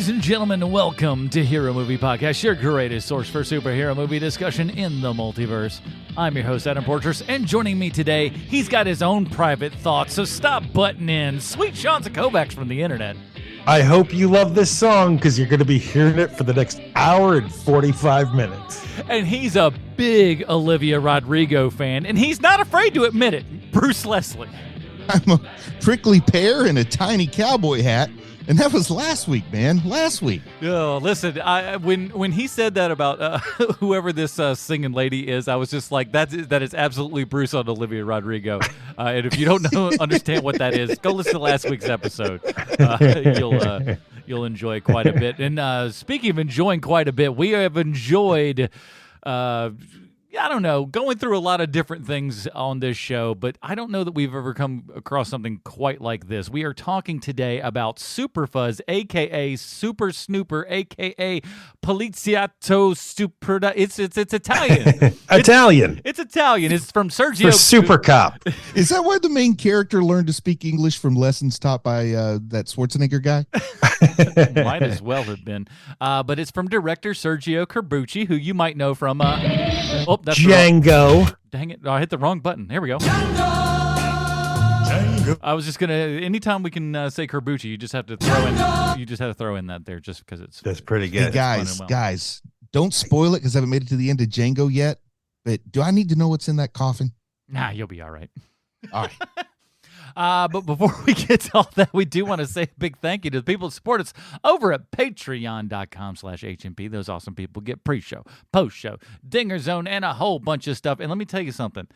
Ladies and gentlemen, welcome to Hero Movie Podcast, your greatest source for superhero movie discussion in the multiverse. I'm your host, Adam Portress, and joining me today, he's got his own private thoughts, so stop butting in. Sweet Sean Kovacs from the internet. I hope you love this song, because you're going to be hearing it for the next hour and 45 minutes. And he's a big Olivia Rodrigo fan, and he's not afraid to admit it. Bruce Leslie. I'm a prickly pear and a tiny cowboy hat. And that was last week, man. Last week. Oh, listen, when he said that about whoever this singing lady is, I was just like, that is absolutely Bruce on Olivia Rodrigo. And if you don't understand what that is, go listen to last week's episode. You'll enjoy quite a bit. And speaking of enjoying quite a bit, we have enjoyed. I don't know, going through a lot of different things on this show, but I don't know that we've ever come across something quite like this. We are talking today about Super Fuzz, a.k.a. Super Snooper, a.k.a. Poliziotto superpiù. It's Italian. Italian. It's Italian. It's from Sergio. For Super Cop. Is that where the main character learned to speak English from lessons taught by that Schwarzenegger guy? Might as well have been. But it's from director Sergio Corbucci, who you might know from... that's Django. Dang it. I hit the wrong button. Here we go. Django. I was just going to, anytime we can say Corbucci, you just have to throw in, that there just because it's. That's pretty good. Hey, guys, don't spoil it because I haven't made it to the end of Django yet. But do I need to know what's in that coffin? Nah, you'll be all right. All right. But before we get to all that, we do want to say a big thank you to the people that support us over at patreon.com/HMP. Those awesome people get pre-show, post-show, Dinger Zone, and a whole bunch of stuff. And let me tell you something.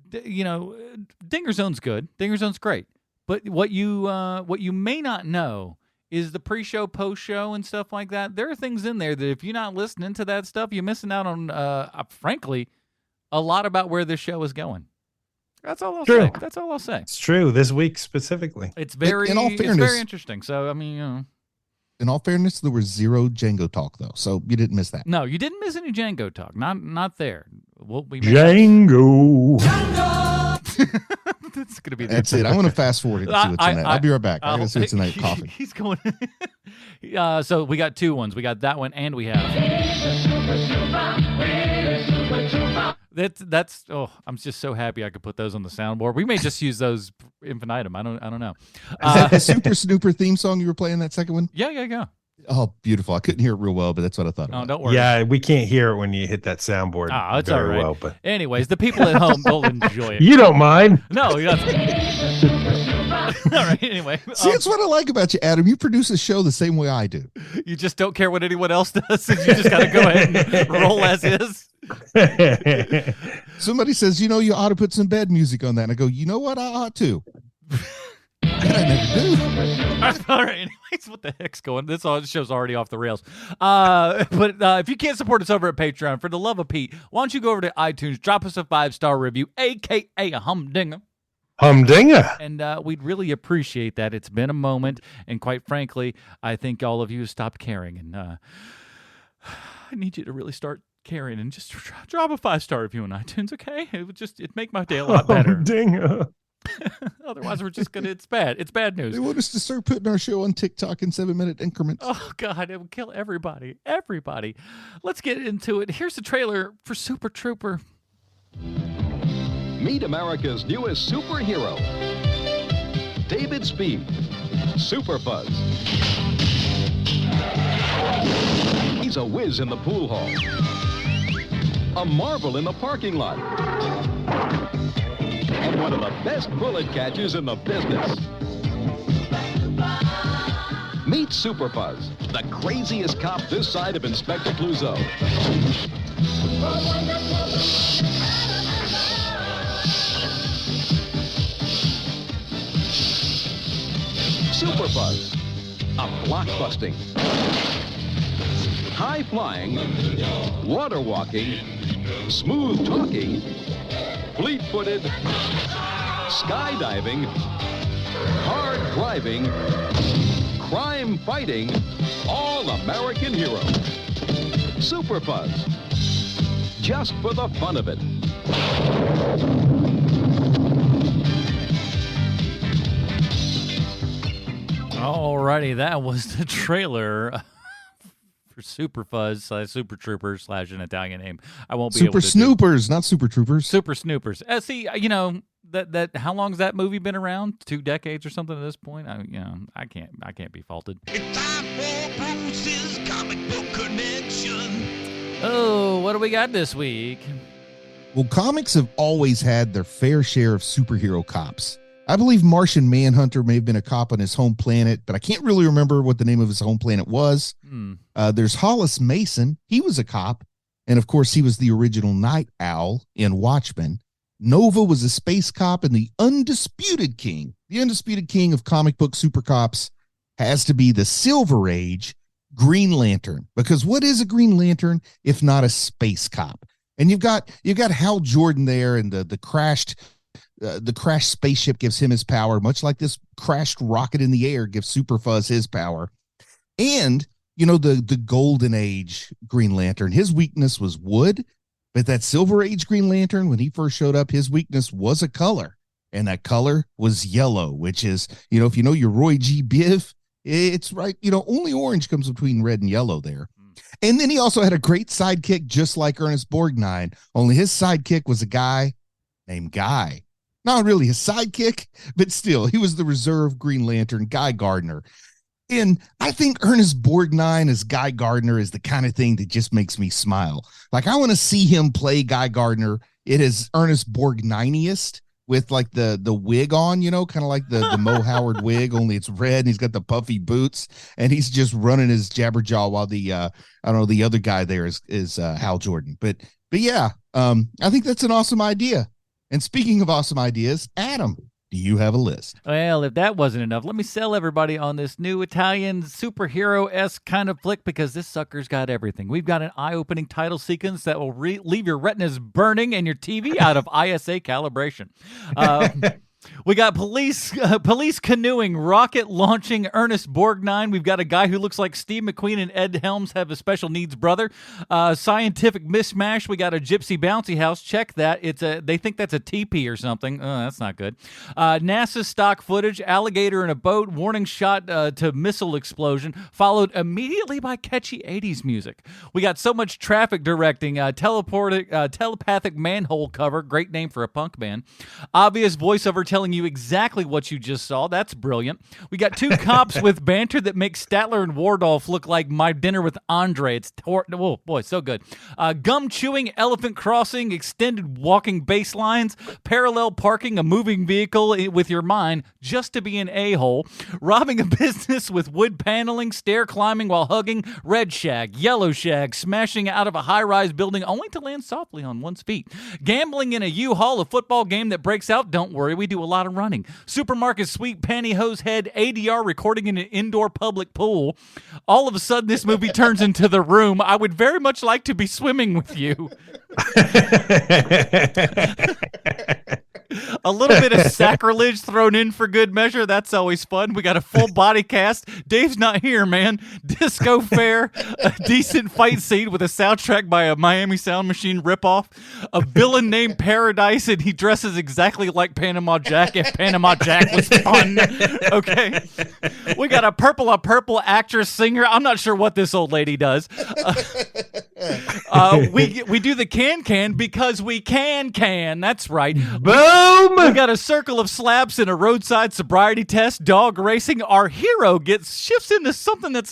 Dinger Zone's good. Dinger Zone's great. But what you may not know is the pre-show, post-show, and stuff like that. There are things in there that if you're not listening to that stuff, you're missing out on, frankly, a lot about where this show is going. That's all I'll say. That's all I'll say. It's true. This week specifically. It's very interesting. So, I mean, in all fairness, there was zero Django talk, though. So you didn't miss that. No, you didn't miss any Django talk. Not there. Django. That's going to be That's it. I'm going to fast forward and see what's in that. I'll be right back. I got to see what's in that coffee. He's going. So we got two ones. We got that one, and we have. That's I'm just so happy I could put those on the soundboard. We may just use those infinitum. I don't know. Is that the Super Snooper theme song you were playing, that second one? Yeah. Oh, beautiful. I couldn't hear it real well, but that's what I thought about. Oh, don't worry. Yeah, we can't hear it when you hit that soundboard. It's all right. Well, but anyways, the people at home will enjoy it. You don't mind. No, he doesn't. All right, anyway. See, that's what I like about you, Adam. You produce a show the same way I do. You just don't care what anyone else does, and you just got to go ahead and roll as is. Somebody says, you ought to put some bed music on that. And I go, you know what? I ought to. And I never do. All right, anyways, what the heck's going? This show's already off the rails. But if you can't support us over at Patreon, for the love of Pete, why don't you go over to iTunes, drop us a 5-star review, a.k.a. a humdinger. Humdinger. And we'd really appreciate that. It's been a moment, and quite frankly, I think all of you have stopped caring. And I need you to really start caring and just drop a 5-star review on iTunes, okay? It'd make my day a lot better. Humdinger. Otherwise, we're just gonna. It's bad. It's bad news. They want us to start putting our show on TikTok in 7-minute increments. Oh God, it would kill everybody. Everybody. Let's get into it. Here's the trailer for Super Trooper. Meet America's newest superhero, David Speed, Super Fuzz. He's a whiz in the pool hall, a marvel in the parking lot, and one of the best bullet catchers in the business. Meet Super Fuzz, the craziest cop this side of Inspector Clouseau. Super Fuzz, a blockbusting, high-flying, water-walking, smooth-talking, fleet-footed, skydiving, hard-driving, crime-fighting, all-American hero. Super Fuzz, just for the fun of it. Alrighty, that was the trailer for Super Fuzz / Super Troopers / an Italian name. I won't be Super able to Snoopers, not Super Troopers. Super Snoopers. See, that how long's that movie been around? 2 decades or something at this point? I can't be faulted. It's time for Bruce's Comic Book Connection. Oh, what do we got this week? Well, comics have always had their fair share of superhero cops. I believe Martian Manhunter may have been a cop on his home planet, but I can't really remember what the name of his home planet was. There's Hollis Mason. He was a cop. And, of course, he was the original Night Owl in Watchmen. Nova was a space cop, and the undisputed king of comic book super cops has to be the Silver Age Green Lantern. Because what is a Green Lantern if not a space cop? And you've got Hal Jordan there, and the crashed spaceship gives him his power, much like this crashed rocket in the air gives Super Fuzz his power. And, the Golden Age Green Lantern, his weakness was wood, but that Silver Age Green Lantern, when he first showed up, his weakness was a color, and that color was yellow, which is, if you know your Roy G. Biv, it's right, only orange comes between red and yellow there. And then he also had a great sidekick, just like Ernest Borgnine, only his sidekick was a guy named Guy. Not really his sidekick, but still, he was the reserve Green Lantern, Guy Gardner. And I think Ernest Borgnine as Guy Gardner is the kind of thing that just makes me smile. Like, I want to see him play Guy Gardner. It is Ernest Borgnine-iest with like the wig on, kind of like the Mo Howard wig, only it's red, and he's got the puffy boots, and he's just running his jabberjaw while the the other guy there is Hal Jordan. But yeah, I think that's an awesome idea. And speaking of awesome ideas, Adam, do you have a list? Well, if that wasn't enough, let me sell everybody on this new Italian superhero-esque kind of flick, because this sucker's got everything. We've got an eye-opening title sequence that will leave your retinas burning and your TV out of ISA calibration. We got police canoeing, rocket launching Ernest Borgnine. We've got a guy who looks like Steve McQueen and Ed Helms have a special needs brother. Scientific mishmash. We got a gypsy bouncy house. Check that. They think that's a teepee or something. That's not good. NASA stock footage. Alligator in a boat. Warning shot to missile explosion. Followed immediately by catchy 80s music. We got so much traffic directing. Telepathic manhole cover. Great name for a punk band. Obvious voiceover telling you exactly what you just saw. That's brilliant. We got 2 cops with banter that makes Statler and Wardolph look like My Dinner with Andre. It's oh boy, so good. Gum chewing, elephant crossing, extended walking bass lines, parallel parking a moving vehicle with your mind just to be an a-hole, robbing a business with wood paneling, stair climbing while hugging, red shag, yellow shag, smashing out of a high-rise building only to land softly on one's feet, gambling in a U-Haul, a football game that breaks out. Don't worry, we do a lot of running. Supermarket sweet pantyhose head, ADR recording in an indoor public pool. All of a sudden, this movie turns into The Room. I would very much like to be swimming with you. A little bit of sacrilege thrown in for good measure. That's always fun. We got a full body cast. Dave's not here, man. Disco fair, a decent fight scene with a soundtrack by a Miami Sound Machine ripoff, a villain named Paradise, and he dresses exactly like Panama Jack if Panama Jack was fun. Okay. We got a purple actress singer. I'm not sure what this old lady does. We do the can because we can. That's right. Boom! We got a circle of slaps and a roadside sobriety test, dog racing. Our hero shifts into something that's,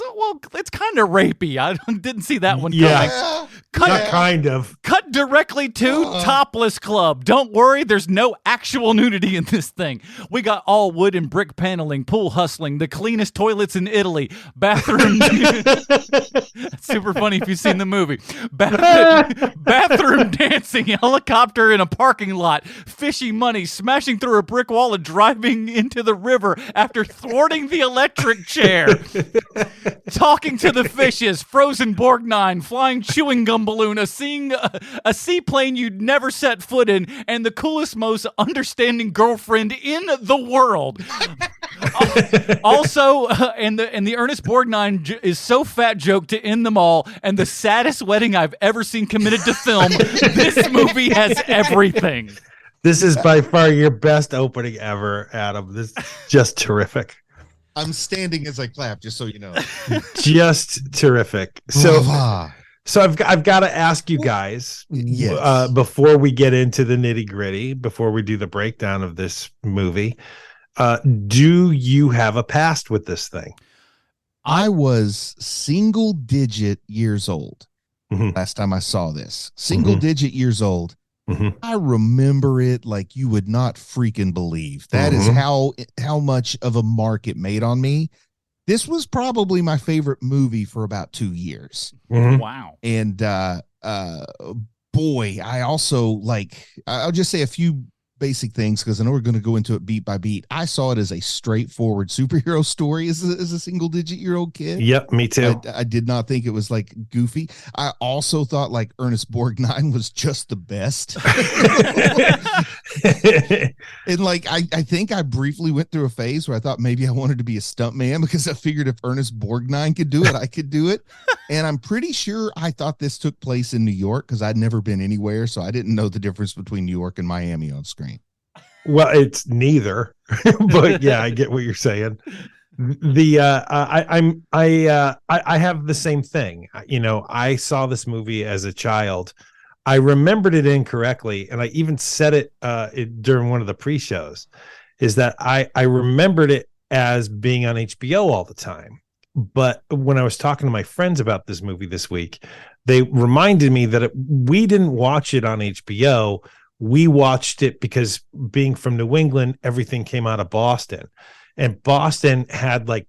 it's kind of rapey. I didn't see that one coming. Cut directly to Topless Club. Don't worry, there's no actual nudity in this thing. We got all wood and brick paneling, pool hustling, the cleanest toilets in Italy, bathroom. That's super funny if you've seen the movie. Bathroom dancing, helicopter in a parking lot, fishy money, smashing through a brick wall and driving into the river after thwarting the electric chair. Talking to the fishes, frozen Borgnine, flying chewing gum balloon, a seaplane you'd never set foot in, and the coolest, most understanding girlfriend in the world. Also, and the Ernest Borgnine is so fat joke to end them all, and the saddest wedding I've ever seen committed to film. This movie has everything. This is by far your best opening ever, Adam. This is just terrific. I'm standing as I clap, just so you know. Just terrific. So, Brava. so I've got to ask you guys, Yes. before we get into the nitty gritty, before we do the breakdown of this movie, do you have a past with this thing? I was single digit years old Mhm. last time I saw this. Single digit years old. Mhm. I remember it like you would not freaking believe. That is how much of a mark it made on me. This was probably my favorite movie for about 2 years. Mhm. Wow. And boy, I also I'll just say a few basic things because I know we're going to go into it beat by beat. I saw it as a straightforward superhero story as a single digit year old kid. Yep, me too. I did not think it was like goofy. I also thought like Ernest Borgnine was just the best. And like I think I briefly went through a phase where I thought maybe I wanted to be a stuntman because I figured if Ernest Borgnine could do it, I could do it. And I'm pretty sure I thought this took place in New York because I'd never been anywhere, so I didn't know the difference between New York and Miami on screen. Well, it's neither, but yeah, I get what you're saying. I have the same thing. You know, I saw this movie as a child. I remembered it incorrectly, and I even said it during one of the pre-shows, is that I remembered it as being on HBO all the time. But when I was talking to my friends about this movie this week, they reminded me that we didn't watch it on HBO. We watched it because, being from New England, everything came out of Boston. And Boston had like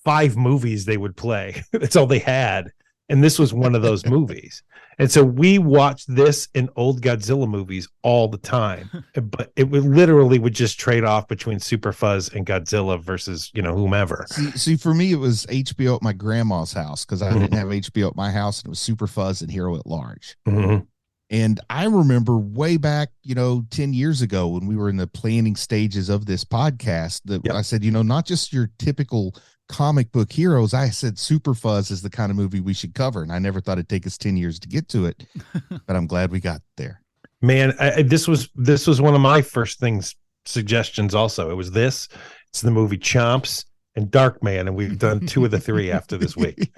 5 movies they would play. That's all they had. And this was one of those movies. And so we watched this and old Godzilla movies all the time. But it would just trade off between Super Fuzz and Godzilla versus, whomever. See, for me, it was HBO at my grandma's house because I didn't have HBO at my house, and it was Super Fuzz and Hero at Large. Mm-hmm. And I remember way back, 10 years ago when we were in the planning stages of this podcast that I said, not just your typical comic book heroes. I said Super Fuzz is the kind of movie we should cover. And I never thought it'd take us 10 years to get to it, but I'm glad we got there. Man, this was one of my first suggestions also. It was this. It's the movie Chomps and Darkman, and we've done 2 of the 3 after this week.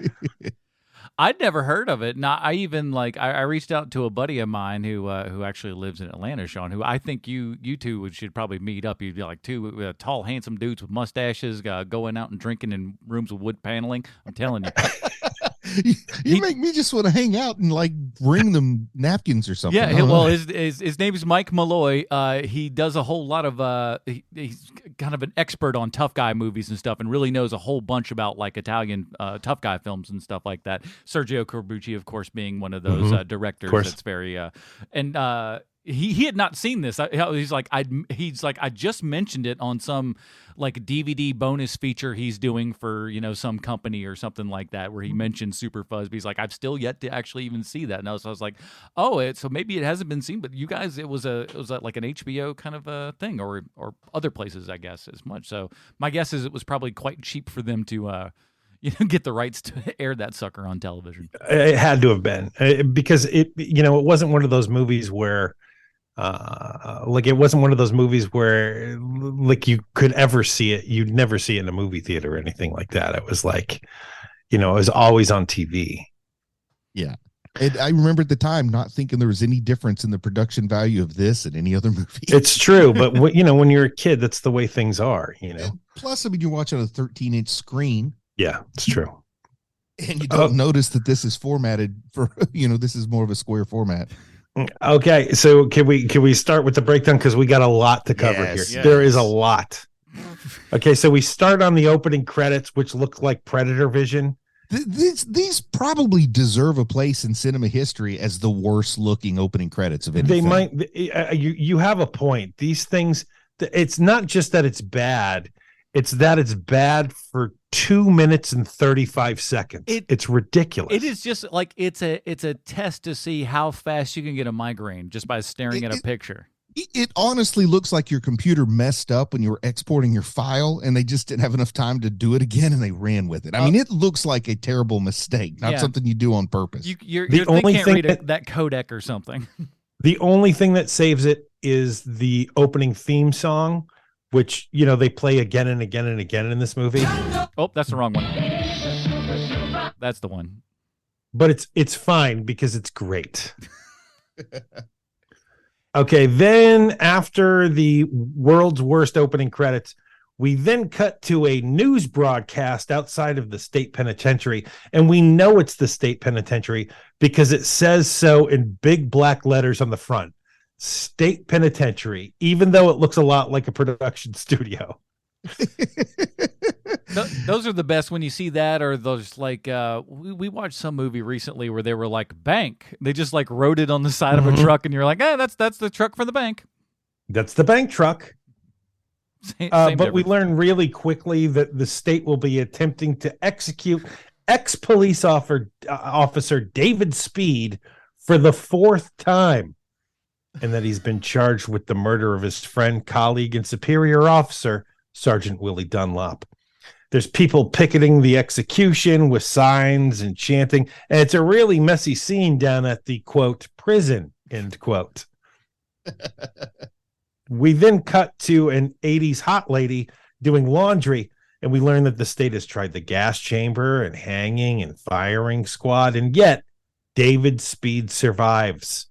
I'd never heard of it. Not I even I reached out to a buddy of mine who actually lives in Atlanta, Sean, who I think you two should probably meet up. You'd be like 2 tall, handsome dudes with mustaches going out and drinking in rooms with wood paneling. I'm telling you. You make me just want to hang out and bring them napkins or something. Yeah, well, his name is Mike Malloy. He does a whole lot of he's kind of an expert on tough guy movies and stuff, and really knows a whole bunch about Italian tough guy films and stuff like that. Sergio Corbucci, of course, being one of those directors that's very he had not seen this. He's like I just mentioned it on some DVD bonus feature he's doing for some company or something like that, where he mentioned Super Fuzz. But he's like, I've still yet to actually even see that. And so I was like, so maybe it hasn't been seen, but you guys, it was like an HBO kind of a thing, or other places, I guess, as much. So my guess is it was probably quite cheap for them to get the rights to air that sucker on television. It had to have been because it wasn't one of those movies where. It wasn't one of those movies where you could ever see it. You'd never see it in a movie theater or anything like that. It was it was always on TV. Yeah. And I remember at the time not thinking there was any difference in the production value of this and any other movie. It's true. But when you're a kid, that's the way things are, And plus, you're watching a 13-inch screen. Yeah, it's true. And you don't notice that this is formatted for, this is more of a square format. Okay, so can we start with the breakdown, because we got a lot to cover here. Yes. There is a lot. Okay, so we start on the opening credits, which look like Predator Vision. These probably deserve a place in cinema history as the worst looking opening credits of any film. Might. You have a point. These things. It's not just that it's bad. It's that it's bad for 2 minutes and 35 seconds. It's ridiculous. It is just it's a test to see how fast you can get a migraine just by staring at a picture. It honestly looks like your computer messed up when you were exporting your file, and they just didn't have enough time to do it again, and they ran with it. I mean, it looks like a terrible mistake, not something you do on purpose. They can't read that codec or something. The only thing that saves it is the opening theme song, which, you know, they play again and again and again in this movie. Oh, that's the wrong one. That's the one. But it's fine because it's great. Okay, then after the world's worst opening credits, we then cut to a news broadcast outside of the state penitentiary, and we know it's the state penitentiary because it says so in big black letters on the front. State penitentiary, even though it looks a lot like a production studio. Those are the best when you see that, or those like we watched some movie recently where they were like bank. They just like wrote it on the side of a truck, and you're like, that's the truck for the bank. That's the bank truck. Same But difference. we learn really quickly that the state will be attempting to execute ex-police officer David Speed for the 4th time, and that he's been charged with the murder of his friend, colleague, and superior officer, Sergeant Willie Dunlop. There's people picketing the execution with signs and chanting, and it's a really messy scene down at the, quote, prison, end quote. We then cut to an 80s hot lady doing laundry, and we learn that the state has tried the gas chamber and hanging and firing squad, and yet David Speed survives.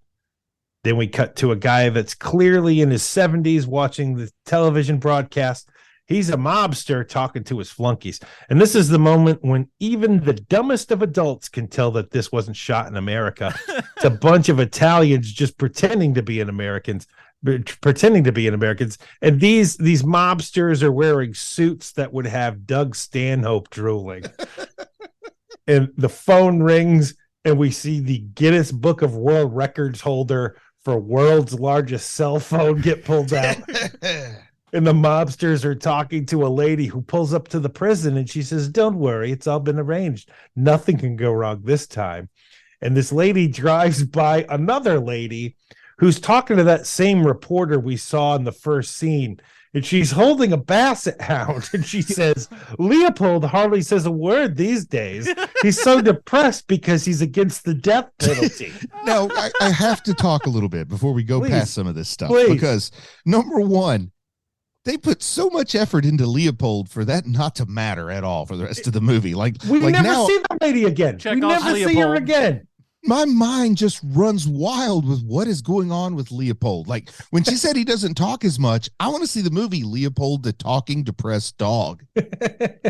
Then we cut to a guy that's clearly in his 70s watching the television broadcast. He's a mobster talking to his flunkies. And this is the moment when even the dumbest of adults can tell that this wasn't shot in America. It's a bunch of Italians just pretending to be Americans. And these mobsters are wearing suits that would have Doug Stanhope drooling. And the phone rings, and we see the Guinness Book of World Records holder for world's largest cell phone get pulled out. And the mobsters are talking to a lady who pulls up to the prison, and she says, "Don't worry, it's all been arranged. Nothing can go wrong this time." And this lady drives by another lady who's talking to that same reporter we saw in the first scene. And she's holding a basset hound, and she says, "Leopold hardly says a word these days. He's so depressed because he's against the death penalty." Now, I have to talk a little bit before we go Please. past some of this stuff. Please. Because, number one, they put so much effort into Leopold for that not to matter at all for the rest of the movie. Like We never now, see that lady again. Check We off never see her Leopold. again. my mind just runs wild with what is going on with Leopold. Like when she said he doesn't talk as much, I want to see the movie Leopold, the talking depressed dog.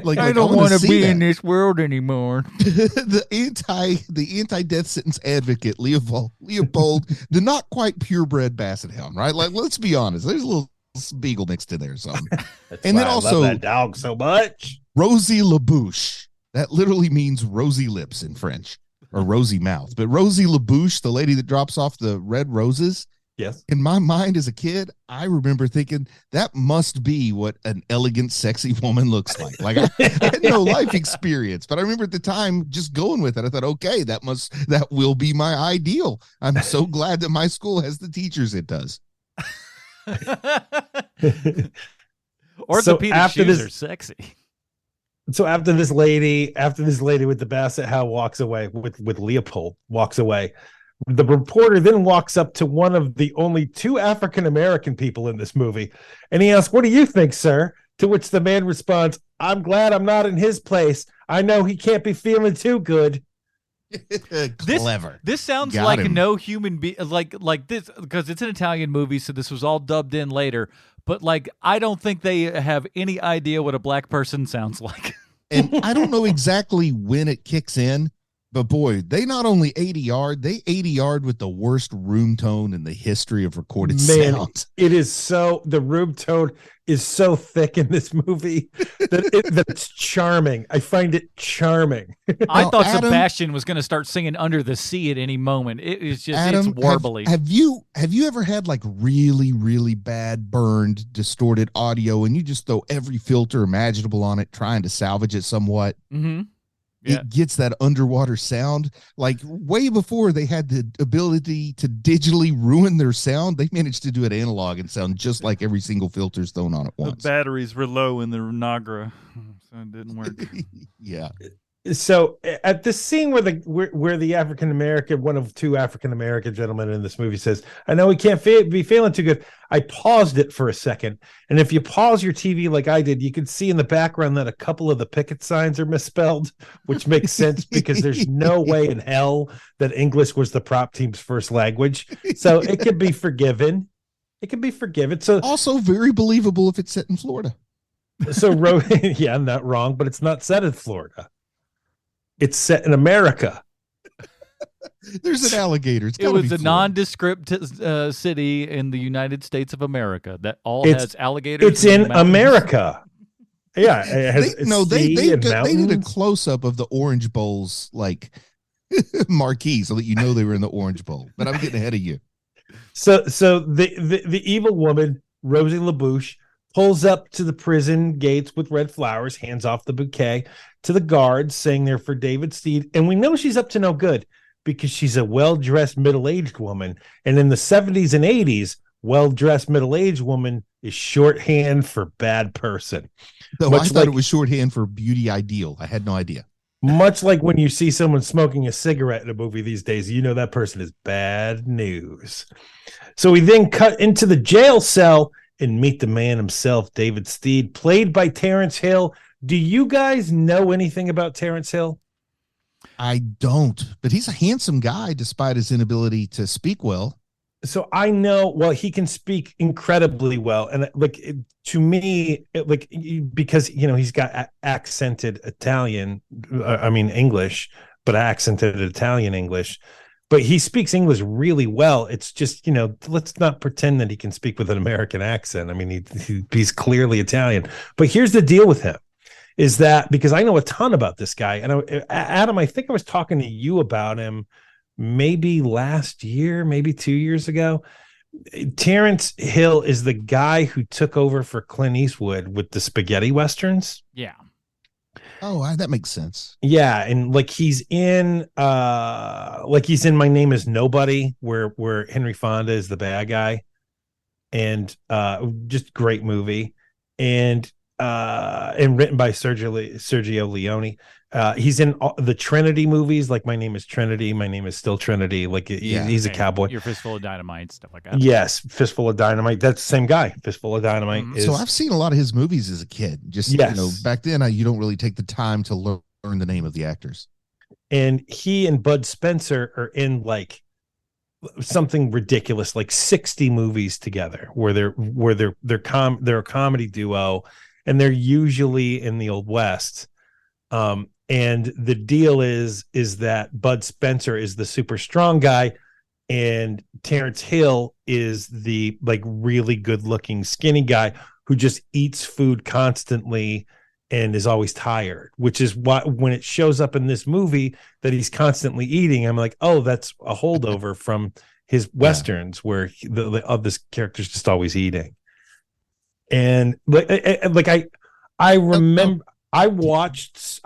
Like I don't want to be in this world anymore. the anti-death sentence advocate Leopold, the not quite purebred basset hound, right? Like let's be honest, there's a little beagle mixed in there or something. And then I also love that dog so much. Rosie LaBouche. That literally means rosy lips in French, or rosy mouth. But Rosie LaBouche, the lady that drops off the red roses, Yes. in my mind as a kid, I remember thinking that must be what an elegant, sexy woman looks like. Like I had no life experience, but I remember at the time just going with it. I thought, okay, that will be my ideal. I'm so glad that my school has the teachers it does. Orthopedic after shoes this- are sexy. So after this lady with the basset hound walks away, with Leopold walks away, the reporter then walks up to one of the only two African-American people in this movie. And he asks, "What do you think, sir?" To which the man responds, "I'm glad I'm not in his place. I know he can't be feeling too good." Clever. This sounds Got like him. no human being like this, because it's an Italian movie, so this was all dubbed in later. But like, I don't think they have any idea what a black person sounds like. And I don't know exactly when it kicks in, but boy, they not only 80-yard, they 80-yard with the worst room tone in the history of recorded Man, sound. it is so, the room tone is so thick in this movie that it's charming. I find it charming. I Now, thought Adam- Sebastian was going to start singing Under the Sea at any moment. It is just, Adam, it's warbly. Have you ever had like really, really bad burned, distorted audio and you just throw every filter imaginable on it, trying to salvage it somewhat? Mm-hmm. Yeah. It gets that underwater sound. Like way before they had the ability to digitally ruin their sound, they managed to do it analog and sound just like every single filter's thrown on at once. batteries were low in the Nagra, so it didn't work. Yeah. So at this scene where the African American, one of two African American gentlemen in this movie says, "I know he can't be feeling too good," I paused it for a second, and if you pause your TV like I did, you can see in the background that a couple of the picket signs are misspelled, which makes sense because there's no way in hell that English was the prop team's first language, so it could be forgiven. It can be forgiven. So also very believable if it's set in Florida. So yeah, I'm not wrong, but it's not set in Florida. It's set in America. There's an alligator. It was a nondescript city in the United States of America that has alligators. It's in America. Yeah. They did a close up of the Orange Bowl's like marquee so that you know they were in the Orange Bowl. But I'm getting ahead of you. So the evil woman, Rosie LaBouche, pulls up to the prison gates with red flowers, hands off the bouquet to the guards, saying they're for David Steed. And we know she's up to no good because she's a well-dressed middle-aged woman. And in the 70s and 80s, well-dressed middle-aged woman is shorthand for bad person. Though I thought it was shorthand for beauty ideal. I had no idea. Much like when you see someone smoking a cigarette in a movie these days, you know that person is bad news. So we then cut into the jail cell and meet the man himself, David Steed, played by Terrence Hill. Do you guys know anything about Terrence Hill? I don't, but he's a handsome guy despite his inability to speak well. So I know, well, he can speak incredibly well. And to me, because, he's got accented Italian, English, but accented Italian English. But he speaks English really well. It's just, let's not pretend that he can speak with an American accent. I mean, he's clearly Italian. But here's the deal with him, is that because I know a ton about this guy. And Adam, I think I was talking to you about him maybe last year, maybe 2 years ago. Terrence Hill is the guy who took over for Clint Eastwood with the spaghetti westerns. Yeah. Oh, that makes sense. Yeah, and he's in My Name Is Nobody, where Henry Fonda is the bad guy, and just great movie, and written by Sergio Leone. He's in the Trinity movies, like My Name Is Trinity, My Name Is Still Trinity. He's a cowboy. Your Fistful of Dynamite, stuff like that. Yes, Fistful of Dynamite. That's the same guy. Fistful of Dynamite. So I've seen a lot of his movies as a kid. Just back then, you don't really take the time to learn the name of the actors. And he and Bud Spencer are in something ridiculous, 60 movies together, where they're a comedy duo, and they're usually in the Old West. And the deal is that Bud Spencer is the super strong guy, and Terrence Hill is the really good looking skinny guy who just eats food constantly and is always tired, which is why when it shows up in this movie that he's constantly eating, I'm like, oh, that's a holdover from his Westerns where this character's just always eating. And I remember I watched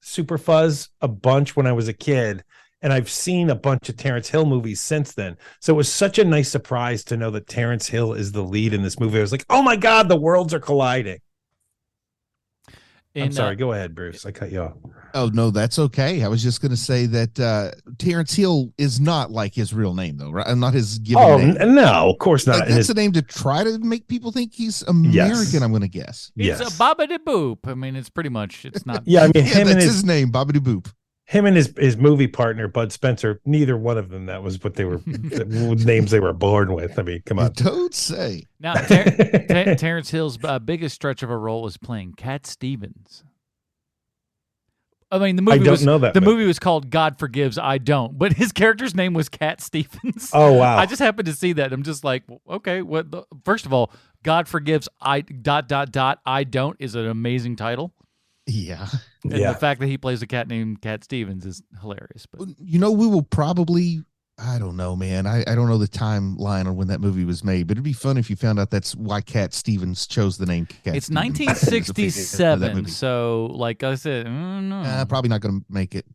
Super Fuzz a bunch when I was a kid, and I've seen a bunch of Terrence Hill movies since then. So it was such a nice surprise to know that Terrence Hill is the lead in this movie. I was like, oh my God, the worlds are colliding. I'm sorry, go ahead, Bruce. I cut you off. Oh, no, that's okay. I was just going to say that Terrence Hill is not like his real name, though, right? Not his given name. No, of course not. That's a name to try to make people think he's American, yes. I'm going to guess. It's a Bobbity Boop. I mean, it's pretty much, it's not. Yeah, I mean, that's his name, Bobbity Boop. Him and his movie partner, Bud Spencer, neither one of them, that was what they were, names they were born with. I mean, come on. Don't say. Now, Terrence Hill's biggest stretch of a role was playing Cat Stevens. I mean, the movie was called God Forgives, I Don't, but his character's name was Cat Stevens. Oh, wow. I just happened to see that. I'm just like, okay, first of all, God Forgives, I Don't is an amazing title. Yeah. And the fact that he plays a cat named Cat Stevens is hilarious. But we will probably, I don't know, man. I don't know the timeline on when that movie was made, but it'd be fun if you found out that's why Cat Stevens chose the name Cat It's Stevens 1967, so like I said, probably not going to make it.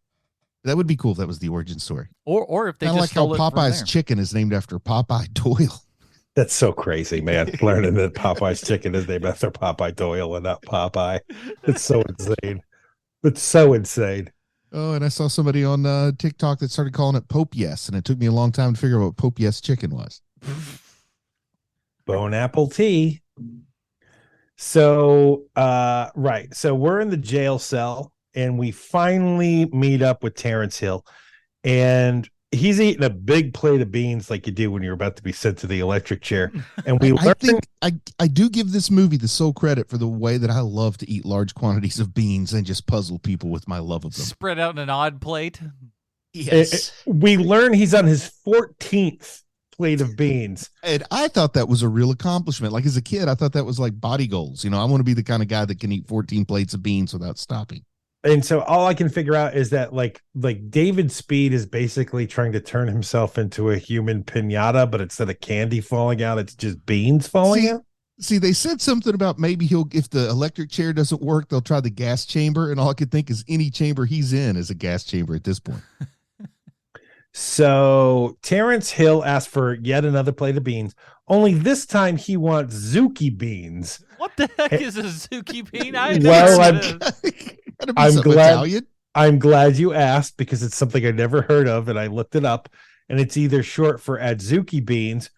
That would be cool if that was the origin story. Or if they kinda just like how Popeye's chicken is named after Popeye Doyle. That's so crazy, man. Learning that Popeye's chicken is named after Popeye Doyle and not Popeye. It's so insane. It's so insane. Oh, and I saw somebody on TikTok that started calling it Pope Yes, and it took me a long time to figure out what Pope Yes chicken was. Bone apple tea. So, right. So we're in the jail cell, and we finally meet up with Terrence Hill, and he's eating a big plate of beans like you do when you're about to be sent to the electric chair. And I think I do give this movie the sole credit for the way that I love to eat large quantities of beans and just puzzle people with my love of them. Spread out in an odd plate. Yes. We learn he's on his 14th plate of beans. And I thought that was a real accomplishment. Like as a kid, I thought that was like body goals. You know, I want to be the kind of guy that can eat 14 plates of beans without stopping. And so all I can figure out is that like David Speed is basically trying to turn himself into a human piñata, but instead of candy falling out, it's just beans falling out. See, they said something about maybe if the electric chair doesn't work, they'll try the gas chamber. And all I could think is any chamber he's in is a gas chamber at this point. So Terrence Hill asked for yet another plate of beans, only this time he wants Zuki beans. What the heck is a Zuki bean? I'm glad you asked, because it's something I never heard of, and I looked it up, and it's either short for Adzuki beans,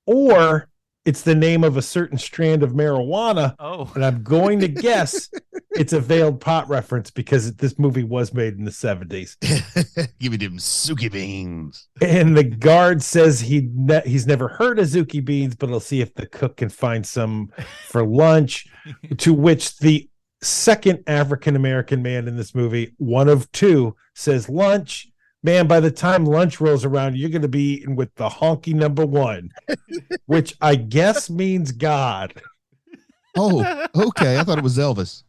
or it's the name of a certain strand of marijuana. Oh, and I'm going to guess it's a veiled pot reference, because this movie was made in the 70s. Give me them Zuki beans. And the guard says he's never heard of Zuki beans, but he'll see if the cook can find some for lunch. To which the second African-American man in this movie, one of two, says lunch. Man, by the time lunch rolls around, you're going to be eating with the honky number one, which I guess means God. Oh, okay. I thought it was Elvis.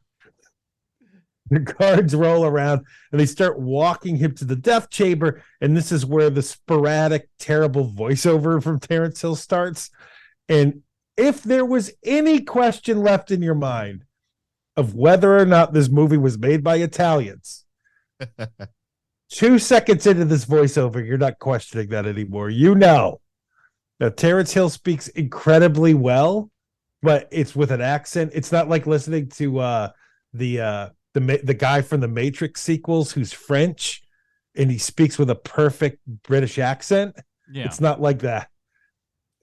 The guards roll around and they start walking him to the death chamber. And this is where the sporadic, terrible voiceover from Terrence Hill starts. And if there was any question left in your mind of whether or not this movie was made by Italians, 2 seconds into this voiceover, you're not questioning that anymore. You know. Now, Terrence Hill speaks incredibly well, but it's with an accent. It's not like listening to the guy from the Matrix sequels who's French and he speaks with a perfect British accent. yeah. It's not like that.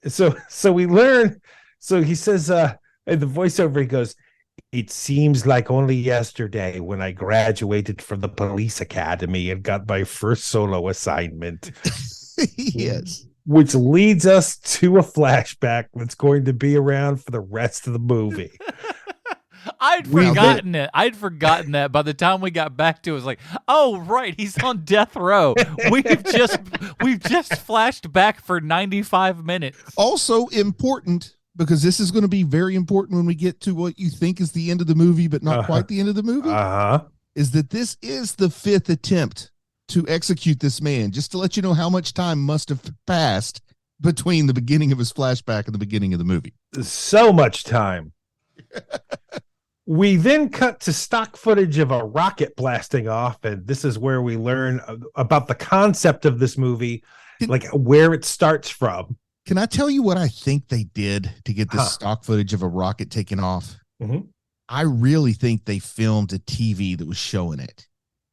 So we learn. So he says in the voiceover, he goes, "It seems like only yesterday when I graduated from the police academy and got my first solo assignment." Yes. Which leads us to a flashback that's going to be around for the rest of the movie. I'd forgotten it. I'd forgotten that. By the time we got back to it, was like, oh right, he's on death row. We've just flashed back for 95 minutes. Also important, because this is going to be very important when we get to what you think is the end of the movie, but not quite the end of the movie, is that this is the 5th attempt to execute this man, just to let you know how much time must have passed between the beginning of his flashback and the beginning of the movie. So much time. We then cut to stock footage of a rocket blasting off, and this is where we learn about the concept of this movie, like where it starts from. Can I tell you what I think they did to get this stock footage of a rocket taking off? Mm-hmm. I really think they filmed a TV that was showing it.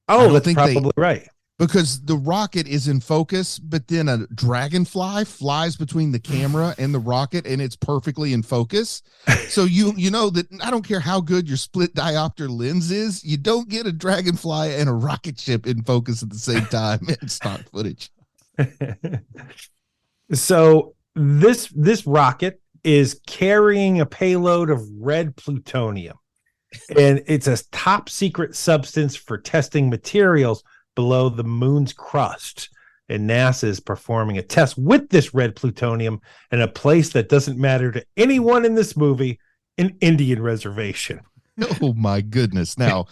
Oh, that's probably right. Because the rocket is in focus, but then a dragonfly flies between the camera and the rocket, and it's perfectly in focus. So you know that I don't care how good your split diopter lens is, you don't get a dragonfly and a rocket ship in focus at the same time in stock footage. So this rocket is carrying a payload of red plutonium, and it's a top secret substance for testing materials below the moon's crust. And NASA is performing a test with this red plutonium in a place that doesn't matter to anyone in this movie, an Indian reservation. Oh my goodness. Now,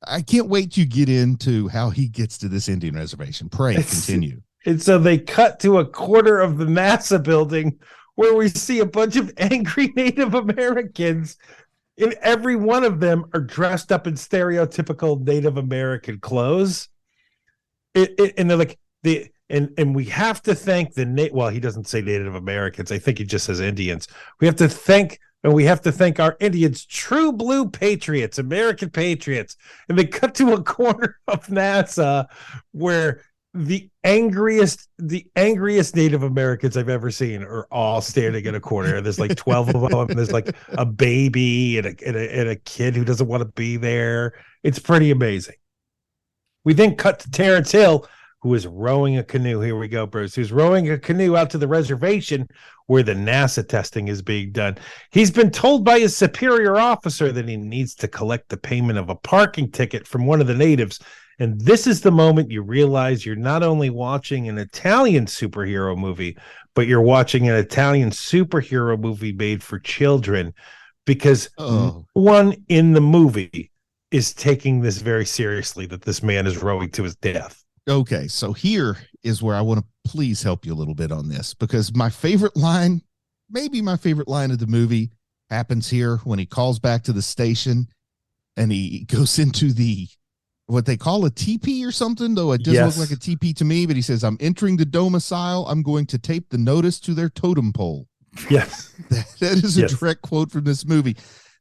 I can't wait to get into how he gets to this Indian reservation. Pray continue. And so they cut to a quarter of the NASA building where we see a bunch of angry Native Americans, and every one of them are dressed up in stereotypical Native American clothes. And they're like, And we have to thank well, he doesn't say Native Americans. I think he just says Indians. We have to thank our Indians, true blue patriots, American patriots. And they cut to a corner of NASA where the angriest Native Americans I've ever seen are all standing in a corner. There's like 12 of them. And there's like a baby and a kid who doesn't want to be there. It's pretty amazing. We then cut to Terrence Hill, who is rowing a canoe. Here we go, Bruce. Who's rowing a canoe out to the reservation where the NASA testing is being done. He's been told by his superior officer that he needs to collect the payment of a parking ticket from one of the natives. And this is the moment you realize you're not only watching an Italian superhero movie, but you're watching an Italian superhero movie made for children, because no one in the movie is taking this very seriously, that this man is rowing to his death. Okay, so here is where I want to please help you a little bit on this, because my favorite line, maybe my favorite line of the movie, happens here when he calls back to the station and he goes into what they call a teepee or something, though it doesn't look like a teepee to me, but he says, "I'm entering the domicile. I'm going to tape the notice to their totem pole." Yes. That is a direct quote from this movie.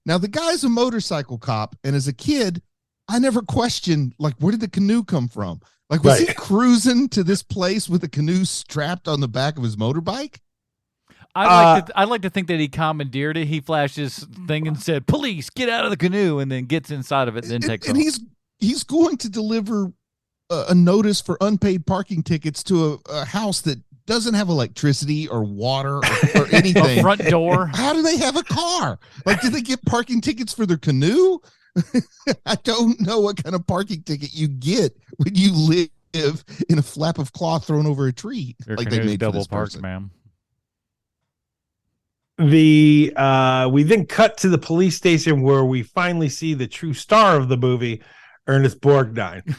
Now, the guy's a motorcycle cop, and as a kid, I never questioned, like, where did the canoe come from? Like, was he cruising to this place with a canoe strapped on the back of his motorbike? I'd like to think that he commandeered it. He flashed his thing and said, "Police, get out of the canoe," and then gets inside of it and then takes off. And he's going to deliver a notice for unpaid parking tickets to a house that doesn't have electricity or water or anything. A front door. How do they have a car? Like, did they get parking tickets for their canoe? I don't know what kind of parking ticket you get when you live in a flap of cloth thrown over a tree. Your like they made double parked, ma'am. We then cut to the police station where we finally see the true star of the movie, Ernest Borgnine.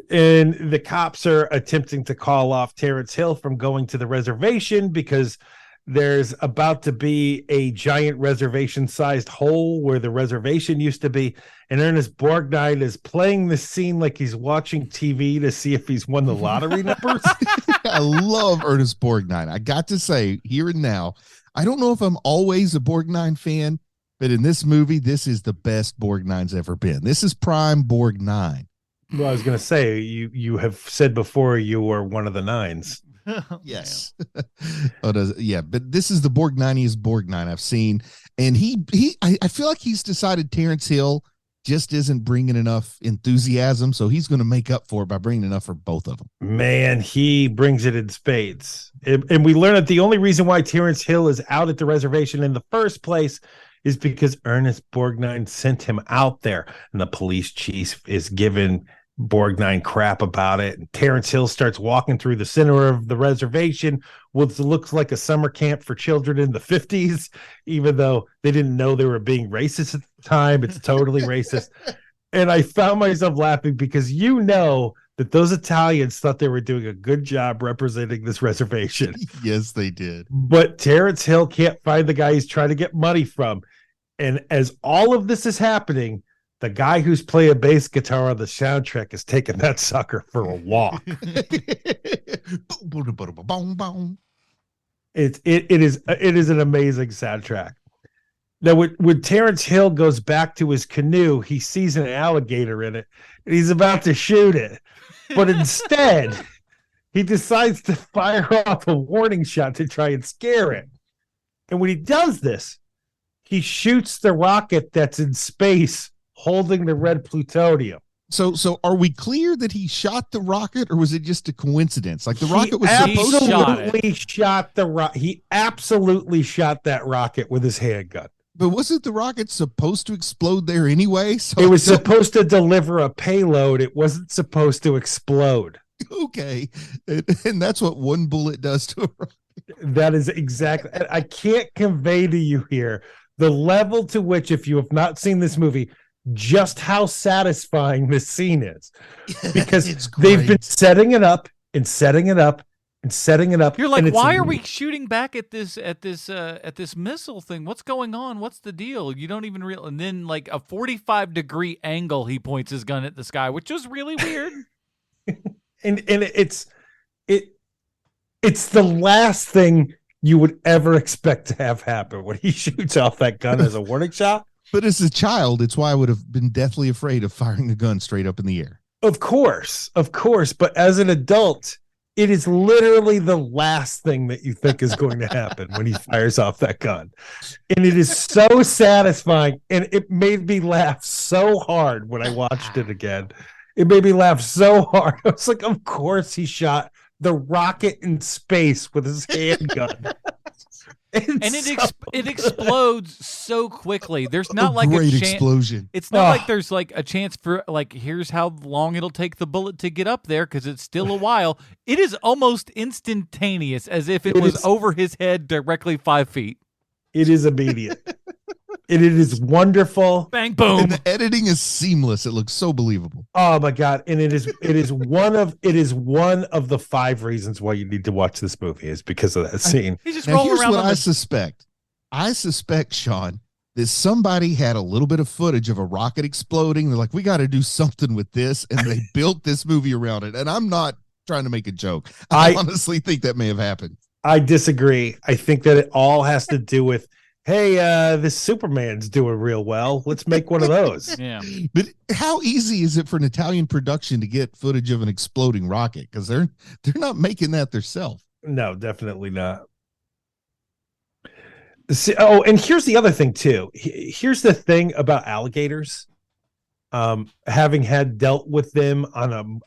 And the cops are attempting to call off Terrence Hill from going to the reservation because there's about to be a giant reservation-sized hole where the reservation used to be. And Ernest Borgnine is playing the scene like he's watching TV to see if he's won the lottery numbers. I love Ernest Borgnine. I got to say, here and now, I don't know if I'm always a Borgnine fan, but in this movie, this is the best Borgnine's ever been. This is prime Borgnine. Well, I was going to say, you have said before you were one of the nines. Yes. But this is the Borgniniest Borgnine I've seen. And I feel like he's decided Terrence Hill just isn't bringing enough enthusiasm, so he's going to make up for it by bringing enough for both of them. Man, he brings it in spades. And we learn that the only reason why Terrence Hill is out at the reservation in the first place is because Ernest Borgnine sent him out there, and the police chief is giving Borgnine crap about it. And Terrence Hill starts walking through the center of the reservation, which looks like a summer camp for children in the 50s, even though they didn't know they were being racist at the time. It's totally racist. And I found myself laughing because that those Italians thought they were doing a good job representing this reservation. Yes, they did. But Terrence Hill can't find the guy he's trying to get money from. And as all of this is happening, the guy who's playing bass guitar on the soundtrack is taking that sucker for a walk. It is an amazing soundtrack. Now, when Terrence Hill goes back to his canoe, he sees an alligator in it, and he's about to shoot it. But instead, he decides to fire off a warning shot to try and scare it. And when he does this, he shoots the rocket that's in space holding the red plutonium. So are we clear that he shot the rocket, or was it just a coincidence? Like the rocket was He absolutely shot that rocket with his handgun. But wasn't the rocket supposed to explode there anyway? So it was supposed to deliver a payload. It wasn't supposed to explode. Okay. And that's what one bullet does to a rocket. That is exactly. I can't convey to you here the level to which, if you have not seen this movie, just how satisfying this scene is, because they've been setting it up and setting it up and setting it up. You're like, why are we shooting back at this missile thing? What's going on? What's the deal? You don't even realize. And then, like, a 45-degree angle, he points his gun at the sky, which was really weird. and it's the last thing you would ever expect to have happen when he shoots off that gun as a warning shot. But as a child, it's why I would have been deathly afraid of firing a gun straight up in the air. Of course. But as an adult, it is literally the last thing that you think is going to happen when he fires off that gun. And it is so satisfying. And it made me laugh so hard when I watched it again. It made me laugh so hard. I was like, of course he shot the rocket in space with his handgun. And it explodes so quickly. There's not a like great a chance. explosion. It's not like there's like a chance for like here's how long it'll take the bullet to get up there because it's still a while. It is almost instantaneous, as if it was over his head directly 5 feet. It is immediate. It is wonderful. Bang boom. And the editing is seamless. It looks so believable. Oh my god! And it is one of the 5 reasons why you need to watch this movie is because of that scene. He's just Now, rolling here's around. what I suspect. I suspect, Sean, that somebody had a little bit of footage of a rocket exploding. They're like, we got to do something with this, and they built this movie around it. And I'm not trying to make a joke. I honestly think that may have happened. I disagree. I think that it all has to do with, hey, this Superman's doing real well. Let's make one of those. Yeah. But how easy is it for an Italian production to get footage of an exploding rocket? Because they're not making that themselves. No, definitely not. Oh, and here's the other thing too. Here's the thing about alligators. Having had dealt with them on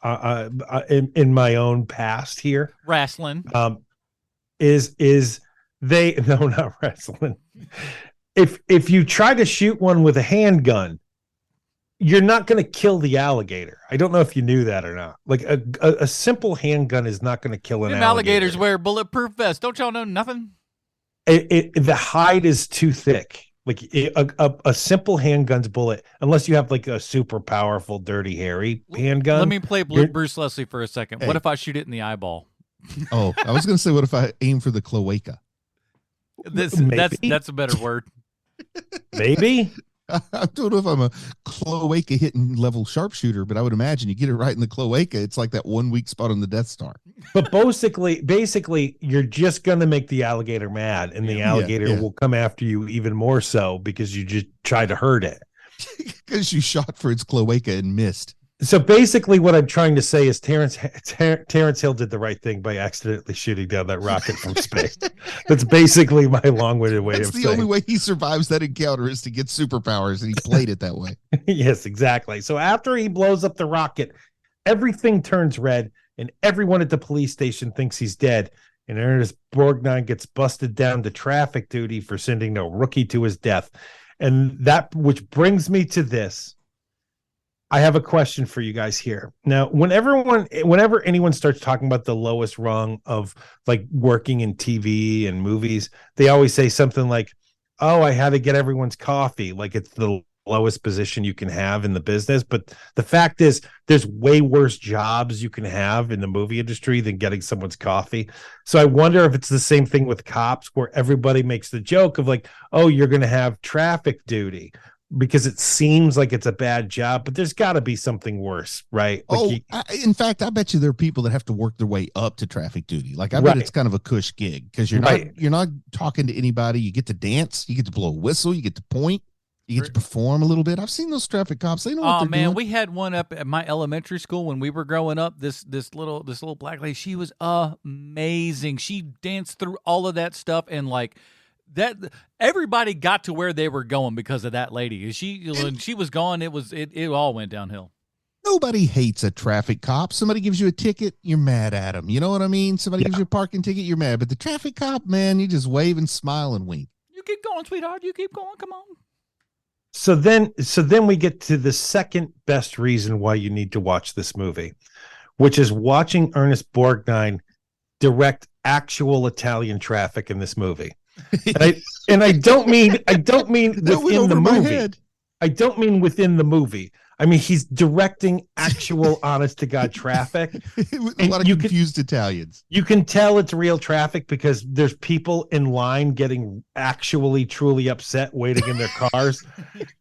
in my own past here, Wrestling. Is they no, not wrestling. If you try to shoot one with a handgun, you're not going to kill the alligator. I don't know if you knew that or not. Like a simple handgun is not going to kill an alligator. Alligators wear bulletproof vests. Don't y'all know nothing? The hide is too thick. Like a simple handgun's bullet, unless you have like a super powerful, dirty, hairy handgun. Let me play Bruce Leslie for a second. What if I shoot it in the eyeball? Oh, I was going to say, what if I aim for the cloaca? That's a better word. Maybe. I don't know if I'm a cloaca hitting level sharpshooter, but I would imagine you get it right in the cloaca. It's like that 1 weak spot on the Death Star. But basically, you're just going to make the alligator mad, and the alligator will come after you even more so because you just tried to hurt it. Because you shot for its cloaca and missed. So basically what I'm trying to say is Terrence Hill did the right thing by accidentally shooting down that rocket from space. That's basically my long-winded way of saying. That's the only way he survives that encounter is to get superpowers, and he played it that way. Yes, exactly. So after he blows up the rocket, everything turns red, and everyone at the police station thinks he's dead. And Ernest Borgnine gets busted down to traffic duty for sending a rookie to his death. And that, which brings me to this. I have a question for you guys here. Now, whenever anyone starts talking about the lowest rung of like working in TV and movies, they always say something like, oh, I had to get everyone's coffee. Like it's the lowest position you can have in the business. But the fact is there's way worse jobs you can have in the movie industry than getting someone's coffee. So I wonder if it's the same thing with cops where everybody makes the joke of like, oh, you're going to have traffic duty. Because it seems like it's a bad job, but there's got to be something worse, right? Like in fact, I bet you there are people that have to work their way up to traffic duty. Like I bet it's kind of a cush gig because you're not talking to anybody. You get to dance, you get to blow a whistle, you get to point, you get to perform a little bit. I've seen those traffic cops. They know what they're doing. We had one up at my elementary school when we were growing up. This little black lady, she was amazing. She danced through all of that stuff and like. That everybody got to where they were going because of that lady. When she was gone, it all went downhill. Nobody hates a traffic cop. Somebody gives you a ticket, you're mad at them. You know what I mean? Somebody gives you a parking ticket, you're mad. But the traffic cop, man, you just wave and smile and wink. You keep going, sweetheart. You keep going. Come on. So then we get to the second best reason why you need to watch this movie, which is watching Ernest Borgnine direct actual Italian traffic in this movie. And I don't mean within the movie. I don't mean within the movie. I mean he's directing actual honest to God traffic. A lot of confused Italians. You can tell it's real traffic because there's people in line getting actually truly upset waiting in their cars.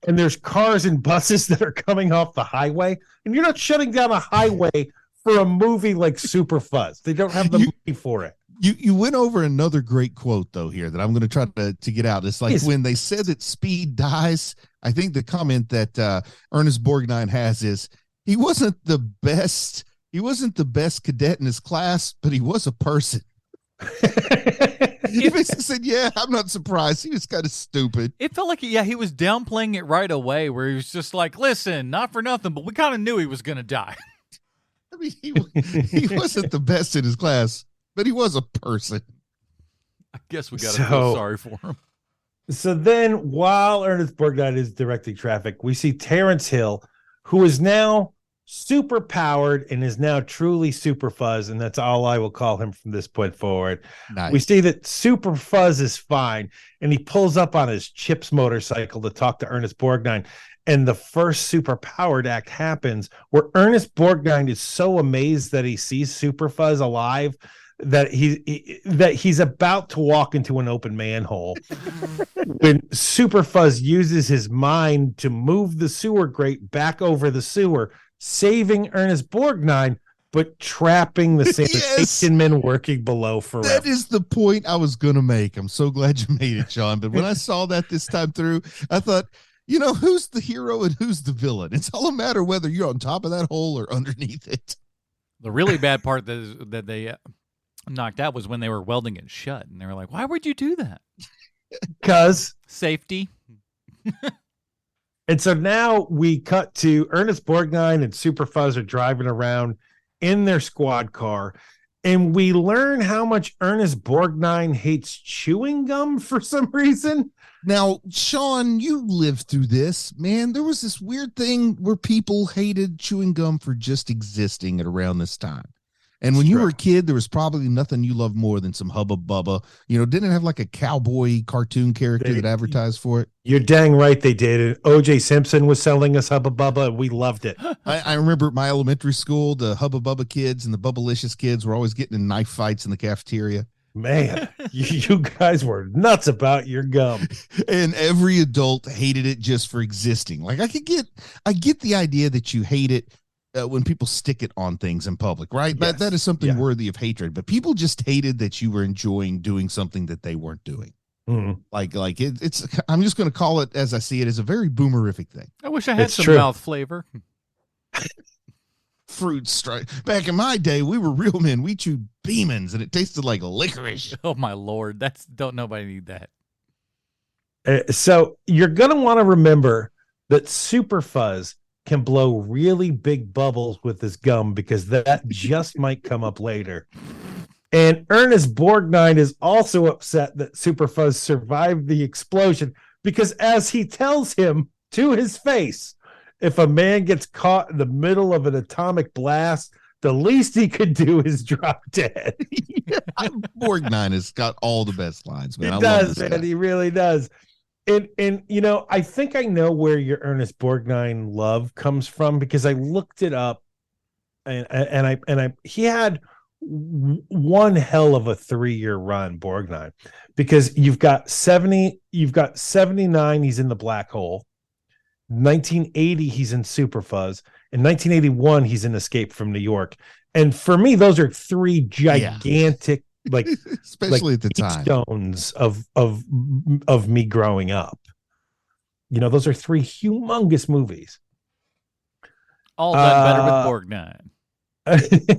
And there's cars and buses that are coming off the highway. And you're not shutting down a highway for a movie like Super Fuzz. They don't have the money for it. You went over another great quote though here that I'm going to try to get out. It's like when they said that Speed dies, I think the comment that Ernest Borgnine has is he wasn't the best cadet in his class, but he was a person. He basically said, yeah, I'm not surprised. He was kind of stupid. It felt like, he was downplaying it right away, where he was just like, listen, not for nothing, but we kind of knew he was going to die. I mean, he wasn't the best in his class, but he was a person. I guess we got to feel sorry for him. So then, while Ernest Borgnine is directing traffic, we see Terrence Hill, who is now super powered and is now truly Super Fuzz, and that's all I will call him from this point forward. Nice. We see that Super Fuzz is fine, and he pulls up on his Chips motorcycle to talk to Ernest Borgnine, and the first super powered act happens where Ernest Borgnine is so amazed that he sees Super Fuzz alive that he's about to walk into an open manhole when Super Fuzz uses his mind to move the sewer grate back over the sewer, saving Ernest Borgnine, but trapping the sanitation men working below forever. That is the point I was going to make. I'm so glad you made it, Sean. But when I saw that this time through, I thought, who's the hero and who's the villain? It's all a matter whether you're on top of that hole or underneath it. The really bad part that they knocked out was when they were welding it shut, and they were like, why would you do that? Because safety. And so now we cut to Ernest Borgnine and Super Fuzz are driving around in their squad car, and we learn how much Ernest Borgnine hates chewing gum for some reason. Now, Sean, you lived through this, man. There was this weird thing where people hated chewing gum for just existing at around this time. And when you were a kid, there was probably nothing you loved more than some Hubba Bubba. Didn't it have like a cowboy cartoon character that advertised for it? You're dang right they did. O.J. Simpson was selling us Hubba Bubba, and we loved it. I remember at my elementary school, the Hubba Bubba kids and the Bubbalicious kids were always getting in knife fights in the cafeteria. Man, you guys were nuts about your gum. And every adult hated it just for existing. Like I get the idea that you hate it when people stick it on things in public, right? Yes. That is something worthy of hatred, but people just hated that you were enjoying doing something that they weren't doing. Mm-hmm. Like it's, I'm just going to call it as I see it, as a very boomerific thing. I wish I had some mouth flavor. Fruit stripe. Back in my day, we were real men. We chewed Beemans and it tasted like licorice. Oh my Lord. Don't nobody need that. So you're going to want to remember that Super Fuzz can blow really big bubbles with his gum, because that just might come up later. And Ernest Borgnine is also upset that Super Fuzz survived the explosion, because as he tells him to his face, if a man gets caught in the middle of an atomic blast, the least he could do is drop dead. Borgnine has got all the best lines, man. He does, man. He really does. And I think I know where your Ernest Borgnine love comes from, because I looked it up, and he had one hell of a 3-year run, Borgnine, because you've got 79, he's in the black hole. 1980, he's in Super Fuzz. In 1981, he's in Escape from New York. And for me, those are 3 gigantic, especially at the time, stones of me growing up. Those are 3 humongous movies. All done better with Borgnine.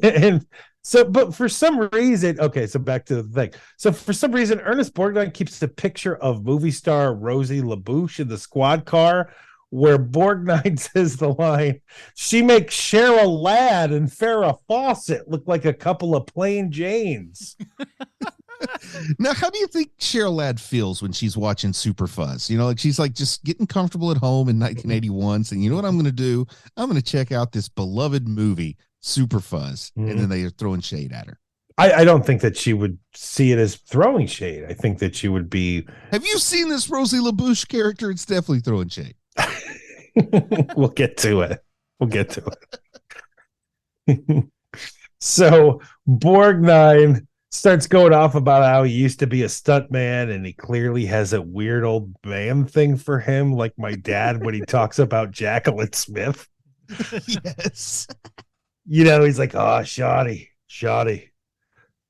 And so, but for some reason, okay, so back to the thing. So for some reason, Ernest Borgnine keeps the picture of movie star Rosie LaBouche in the squad car, where Borgnine says the line, "She makes Cheryl Ladd and Farrah Fawcett look like a couple of plain Janes." Now, how do you think Cheryl Ladd feels when she's watching Super Fuzz? She's like just getting comfortable at home in 1981, saying, you know what I'm going to do? I'm going to check out this beloved movie, Super Fuzz. Mm-hmm. And then they are throwing shade at her. I don't think that she would see it as throwing shade. I think that she would be. Have you seen this Rosie LaBouche character? It's definitely throwing shade. We'll get to it. So Borgnine starts going off about how he used to be a stuntman, and he clearly has a weird old man thing for him, like my dad when he talks about Jacqueline Smith. Yes. He's like, oh, shoddy.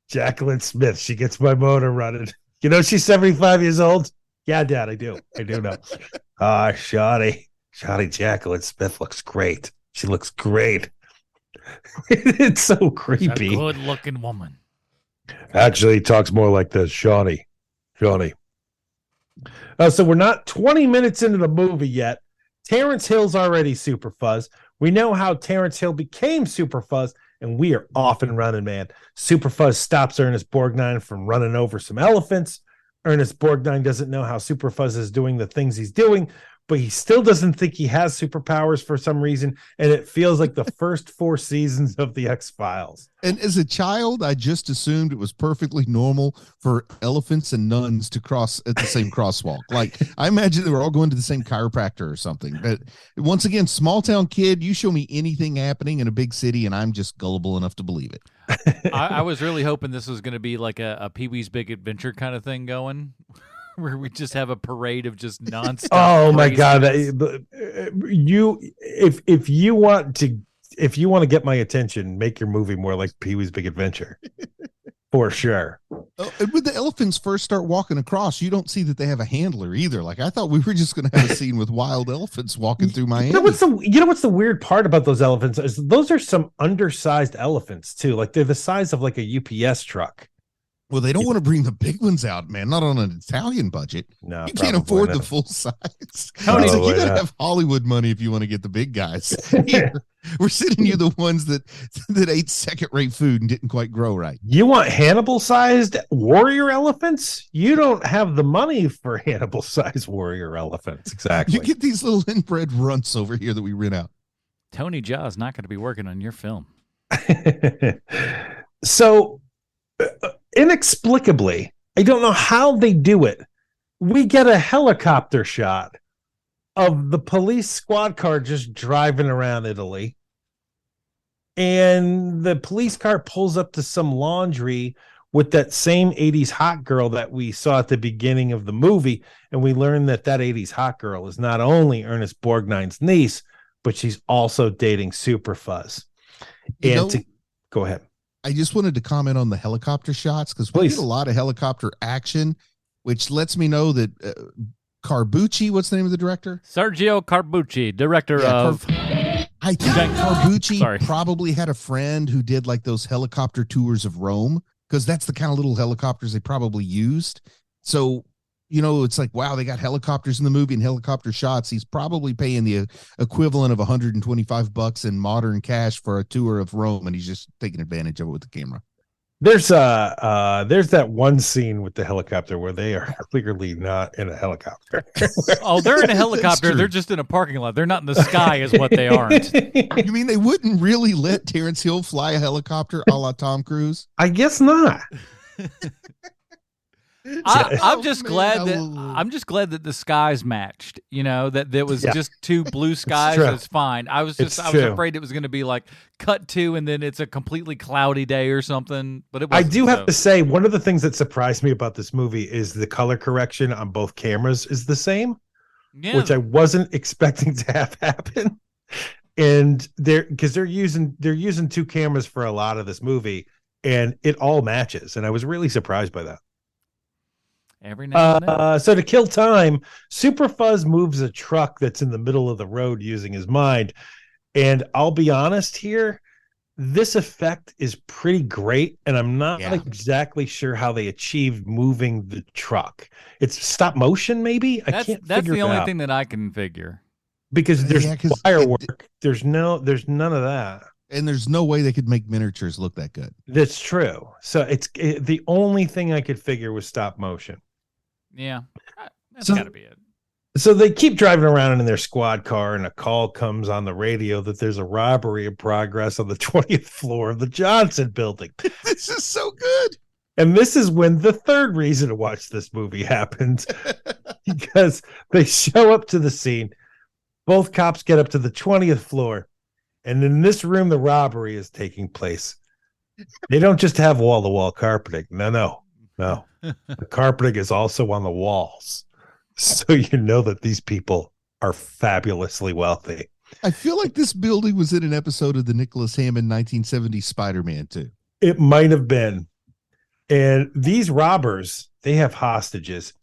Jacqueline Smith, she gets my motor running. She's 75 years old. Yeah, Dad, I do know. Ah, shoddy Jacqueline Smith looks great. She looks great. It's so creepy. A good-looking woman. Actually, he talks more like this, Shawnee. So we're not 20 minutes into the movie yet. Terrence Hill's already Super Fuzz. We know how Terrence Hill became Super Fuzz, and we are off and running, man. Super Fuzz stops Ernest Borgnine from running over some elephants. Ernest Borgnine doesn't know how Super Fuzz is doing the things he's doing, but he still doesn't think he has superpowers for some reason, and it feels like the first 4 seasons of the X-Files. And as a child, I just assumed it was perfectly normal for elephants and nuns to cross at the same crosswalk. Like, I imagine they were all going to the same chiropractor or something. But once again, small town kid, you show me anything happening in a big city, and I'm just gullible enough to believe it. I was really hoping this was going to be like a Pee-wee's Big Adventure kind of thing going, where we just have a parade of just nonstop. Oh my God! craziness. If you want to get my attention, make your movie more like Pee-wee's Big Adventure, for sure. When the elephants first start walking across, you don't see that they have a handler either. Like, I thought we were just going to have a scene with wild elephants walking through Miami. What's the weird part about those elephants is those are some undersized elephants too. Like, they're the size of like a UPS truck. Well, they don't want to bring the big ones out, man. Not on an Italian budget. No, you can't afford the full size. Tony's like, you got to have Hollywood money if you want to get the big guys. Here, we're sending you the ones that ate second-rate food and didn't quite grow right. You want Hannibal-sized warrior elephants? You don't have the money for Hannibal-sized warrior elephants. Exactly. You get these little inbred runts over here that we rent out. Tony Jaa's not going to be working on your film. So, inexplicably, I don't know how they do it. We get a helicopter shot of the police squad car just driving around Italy. And the police car pulls up to some laundry with that same 80s hot girl that we saw at the beginning of the movie. And we learn that 80s hot girl is not only Ernest Borgnine's niece, but she's also dating Super Fuzz. Go ahead. I just wanted to comment on the helicopter shots because we get a lot of helicopter action, which lets me know that Carbucci, what's the name of the director? Sergio Carbucci, director of... I think Carbucci probably had a friend who did like those helicopter tours of Rome, because that's the kind of little helicopters they probably used. So, it's like, wow, they got helicopters in the movie and helicopter shots. He's probably paying the equivalent of $125 in modern cash for a tour of Rome, and he's just taking advantage of it with the camera. There's that one scene with the helicopter where they are clearly not in a helicopter. Oh, they're in a helicopter. They're just in a parking lot. They're not in the sky is what they aren't. You mean they wouldn't really let Terrence Hill fly a helicopter a la Tom Cruise? I guess not. I'm just glad that the skies matched. That there was just 2 blue skies. It's fine. I was afraid it was going to be like cut to and then it's a completely cloudy day or something. But it wasn't. I do have to say, one of the things that surprised me about this movie is the color correction on both cameras is the same, which I wasn't expecting to have happen. And they're using 2 cameras for a lot of this movie, and it all matches. And I was really surprised by that. Every now and then. So to kill time, Super Fuzz moves a truck that's in the middle of the road using his mind. And I'll be honest here, this effect is pretty great. And I'm not exactly sure how they achieved moving the truck. It's stop motion, maybe? That's the only thing that I can figure. Because there's wire work. There's none of that. And there's no way they could make miniatures look that good. That's true. So the only thing I could figure was stop motion. Yeah, that's got to be it. So they keep driving around in their squad car, and a call comes on the radio that there's a robbery in progress on the 20th floor of the Johnson building. This is so good. And this is when the third reason to watch this movie happens, because they show up to the scene. Both cops get up to the 20th floor, and in this room, the robbery is taking place. They don't just have wall-to-wall carpeting. No. The carpeting is also on the walls. So you know that these people are fabulously wealthy. I feel like this building was in an episode of the Nicholas Hammond 1970 Spider-Man too. It might have been. And these robbers, they have hostages.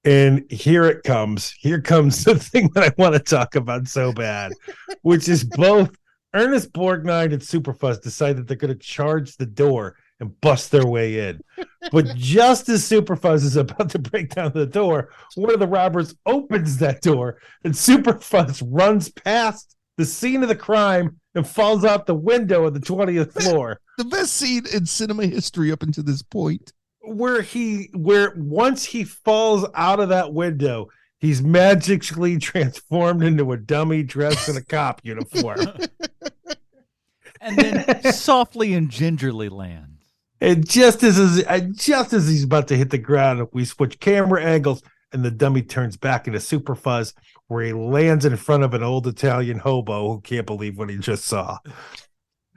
And here it comes. Here comes the thing that I want to talk about so bad, which is both Ernest Borgnine and Super Fuzz decide that they're going to charge the door and bust their way in. But just as Super Fuzz is about to break down the door, one of the robbers opens that door, and Super Fuzz runs past the scene of the crime and falls out the window of the 20th floor. The best scene in cinema history up until this point. Where once he falls out of that window, he's magically transformed into a dummy dressed in a cop uniform. And then softly and gingerly lands. And just as he's about to hit the ground, we switch camera angles, and the dummy turns back into Super Fuzz, where he lands in front of an old Italian hobo who can't believe what he just saw.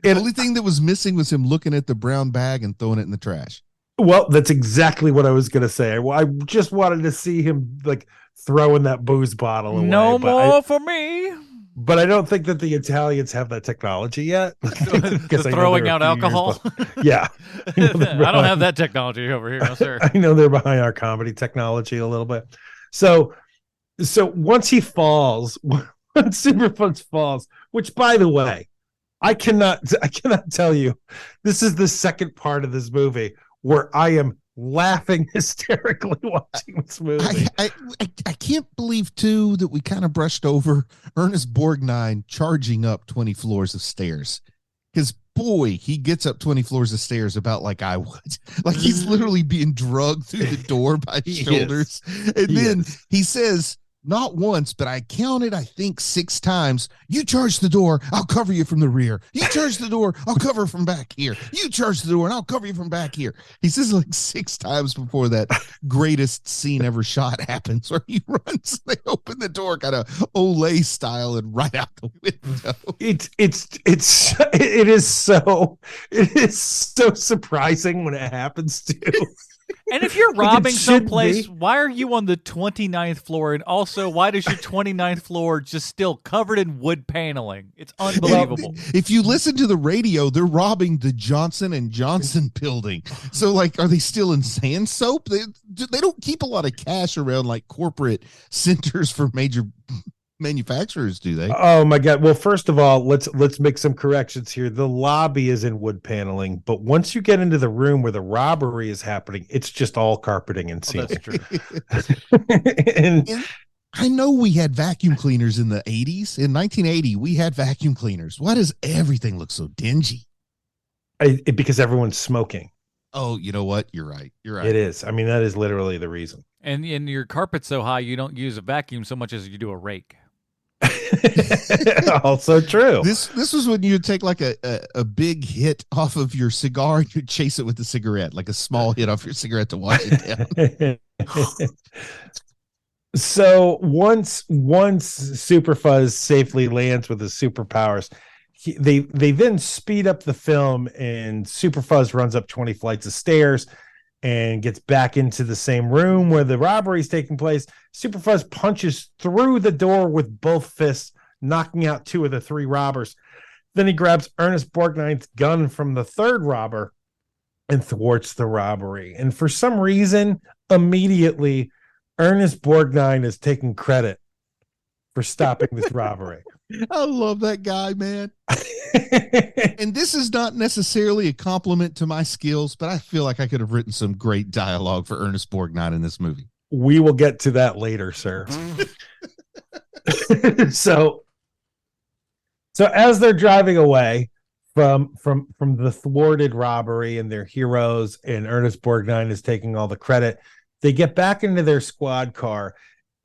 The only thing that was missing was him looking at the brown bag and throwing it in the trash. Well, that's exactly what I was going to say. I just wanted to see him like throwing that booze bottle away. No more for me. But I don't think that the Italians have that technology yet. The throwing out alcohol? Yeah. I don't have that technology over here, no, sir. I know they're behind our comedy technology a little bit. So once he falls, when Super Fuzz falls, which, by the way, I cannot tell you, this is the second part of this movie where I am laughing hysterically watching this movie. I can't believe too that we kind of brushed over Ernest Borgnine charging up 20 floors of stairs, because boy, he gets up 20 floors of stairs about like I would. Like he's literally being drugged through the door by his shoulders. And then he says, not once, but I counted, I think 6 times. You charge the door, I'll cover you from the rear. You charge the door, I'll cover from back here. You charge the door, and I'll cover you from back here. He says like 6 times before that greatest scene ever shot happens, where he runs, they open the door kind of Olay style and right out the window. It is so surprising when it happens too. And if you're robbing someplace, why are you on the 29th floor? And also, why does your 29th floor just still covered in wood paneling? It's unbelievable. If you listen to the radio, they're robbing the Johnson & Johnson building. So, like, are they still in sand soap? They don't keep a lot of cash around like corporate centers for major manufacturers, do they? Oh my God. Well, first of all, let's make some corrections here. The lobby is in wood paneling, but once you get into the room where the robbery is happening, it's just all carpeting and ceiling. That's true. and I know we had vacuum cleaners in the 80s. In 1980, we had vacuum cleaners. Why does everything look so dingy? Because everyone's smoking. Oh, you know what? You're right. It is. I mean, that is literally the reason. And your carpet's so high, you don't use a vacuum so much as you do a rake. Also true. This was when you would take like a big hit off of your cigar and you'd chase it with a cigarette, like a small hit off your cigarette to wash it down. So once Super Fuzz safely lands with his superpowers, they then speed up the film, and Super Fuzz runs up 20 flights of stairs and gets back into the same room where the robbery is taking place. Super Fuzz punches through the door with both fists, knocking out 2 of the 3 robbers. Then he grabs Ernest Borgnine's gun from the 3rd robber and thwarts the robbery. And for some reason, immediately, Ernest Borgnine is taking credit for stopping this robbery. I love that guy, man. And this is not necessarily a compliment to my skills, but I feel like I could have written some great dialogue for Ernest Borgnine in this movie. We will get to that later, sir. So as they're driving away from the thwarted robbery, and their heroes, and Ernest Borgnine is taking all the credit, they get back into their squad car.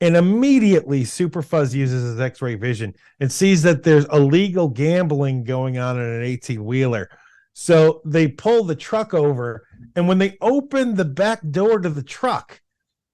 And immediately, Super Fuzz uses his X-ray vision and sees that there's illegal gambling going on in an 18-wheeler. So they pull the truck over, and when they open the back door to the truck,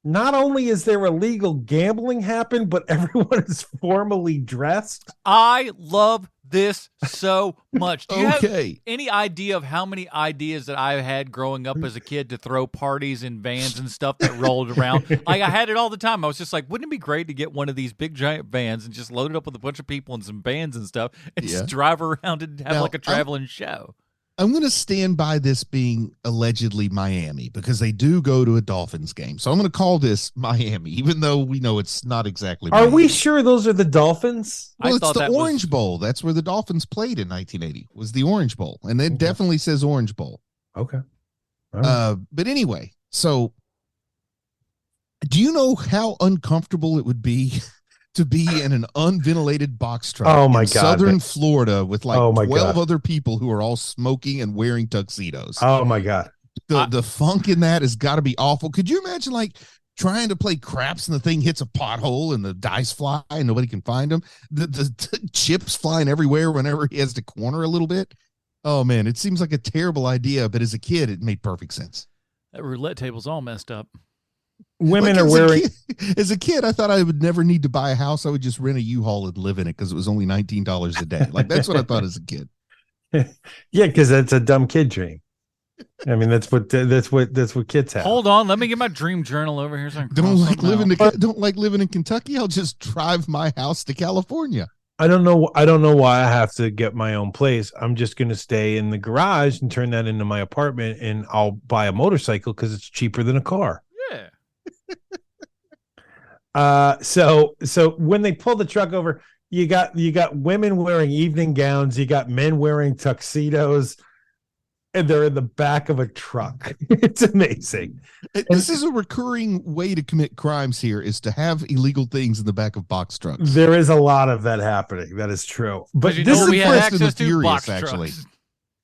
not only is there illegal gambling happen, but everyone is formally dressed. I love this so much. Do you have Okay. any idea of how many ideas that I had growing up as a kid to throw parties in vans and stuff that rolled around? Like, I had it all the time. I was just like, wouldn't it be great to get one of these big giant vans and just load it up with a bunch of people and some bands and stuff and just drive around and have Now, like a traveling show? I'm going to stand by this being allegedly Miami because they do go to a Dolphins game. So I'm going to call this Miami, even though we know it's not exactly Are Miami. we sure those are the Dolphins? Well, I it's thought the that Orange Bowl. That's where the Dolphins played in 1980, was the Orange Bowl. And it definitely says Orange Bowl. Okay. All right. But anyway, so do you know how uncomfortable it would be to be in an unventilated box truck Oh my in God, southern Florida with like Oh my 12 God. other people who are all smoking and wearing tuxedos? Oh my God. The funk in that has got to be awful. Could you imagine like trying to play craps and the thing hits a pothole and the dice fly and nobody can find them? The chips flying everywhere whenever he has to corner a little bit. Oh man, it seems like a terrible idea, but as a kid, it made perfect sense. That roulette table's all messed up. Women Like, are as wearing. as a kid, I thought I would never need to buy a house. I would just rent a U-Haul and live in it because it was only $19 a day. Like that's what I thought as a kid. Yeah, because that's a dumb kid dream. I mean, that's what kids have. Hold on, let me get my dream journal over here. So I can Don't cross like something living out. don't like living in Kentucky. I'll just drive my house to California. I don't know why I have to get my own place. I'm just going to stay in the garage and turn that into my apartment, and I'll buy a motorcycle because it's cheaper than a car. Yeah. So when they pull the truck over, you got women wearing evening gowns, you got men wearing tuxedos, and they're in the back of a truck. It's amazing. This is a recurring way to commit crimes here, is to have illegal things in the back of box trucks. There is a lot of that happening. That is true. But You this know is we had Fast and the access to Furious, box actually. trucks.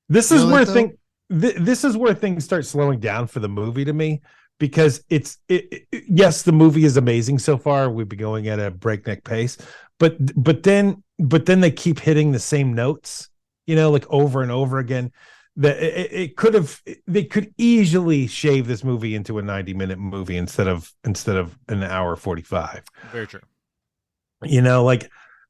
This You is know where that, though? this is where things start slowing down for the movie to me, because yes, the movie is amazing so far. We've been going at a breakneck pace, but then they keep hitting the same notes, like over and over again. That they could easily shave this movie into a 90-minute movie instead of an hour 45. Very true.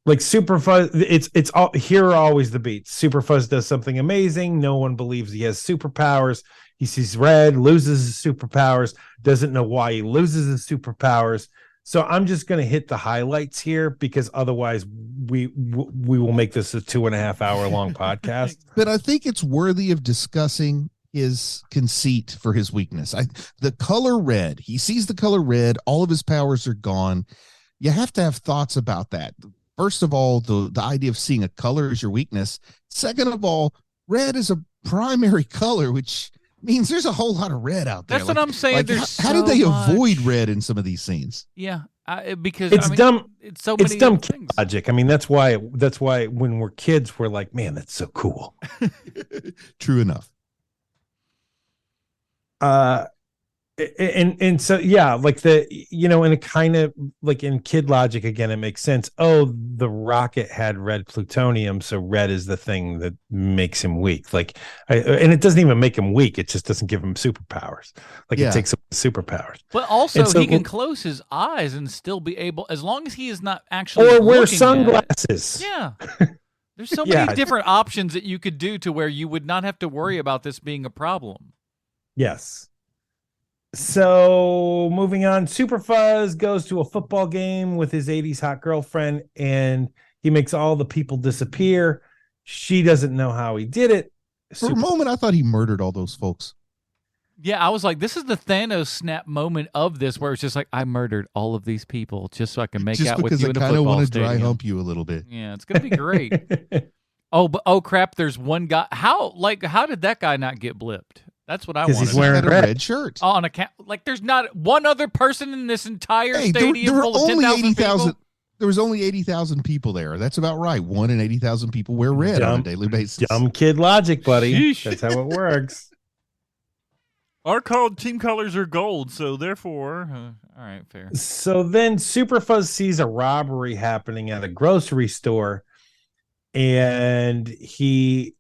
Like Super Fuzz, it's all, here are always the beats. Super Fuzz does something amazing. No one believes he has superpowers. He sees red, loses his superpowers, doesn't know why he loses his superpowers. So I'm just going to hit the highlights here, because otherwise we will make this a 2.5 hour long podcast. But I think it's worthy of discussing his conceit for his weakness. The color red, he sees the color red, all of his powers are gone. You have to have thoughts about that. First of all, the idea of seeing a color is your weakness. Second of all, red is a primary color, which means there's a whole lot of red out there. That's what I'm saying. There's how did so they much. avoid red in some of these scenes? Yeah, because It's dumb. It's so It's many dumb things. kid logic. I mean, that's why when we're kids, we're like, man, that's so cool. True enough. And so, yeah, like and it kind of like in kid logic, again, it makes sense. Oh, the rocket had red plutonium, so red is the thing that makes him weak. Like, and it doesn't even make him weak. It just doesn't give him superpowers. Like, Yeah. it takes away superpowers. But also, And so- he can close his eyes and still be able, as long as he is not actually Or wear looking at it. sunglasses. Yeah. There's so Yeah. many different options that you could do to where you would not have to worry about this being a problem. Yes. So moving on, Super Fuzz goes to a football game with his 80s hot girlfriend, and he makes all the people disappear. She doesn't know how he did it. For a moment, I thought he murdered all those folks. Yeah, I was like, this is the Thanos snap moment of this, where it's just like, I murdered all of these people just so I can make Just out with because you I in a kind of football want to dry stadium. hump you a little bit. Yeah, it's gonna be great. Oh crap! There's one guy. How did that guy not get blipped? That's what I want. Because he's He wearing had a red. red shirt. on account. Like, there's not one other person in this entire Hey, there stadium were full of only 10,000 80,000. people. There was only 80,000 people there. That's about right. 1 in 80,000 people wear red on a daily basis. Dumb kid logic, buddy. Sheesh. That's how it works. Our team colors are gold, so therefore, all right, fair. So then Super Fuzz sees a robbery happening at a grocery store, and he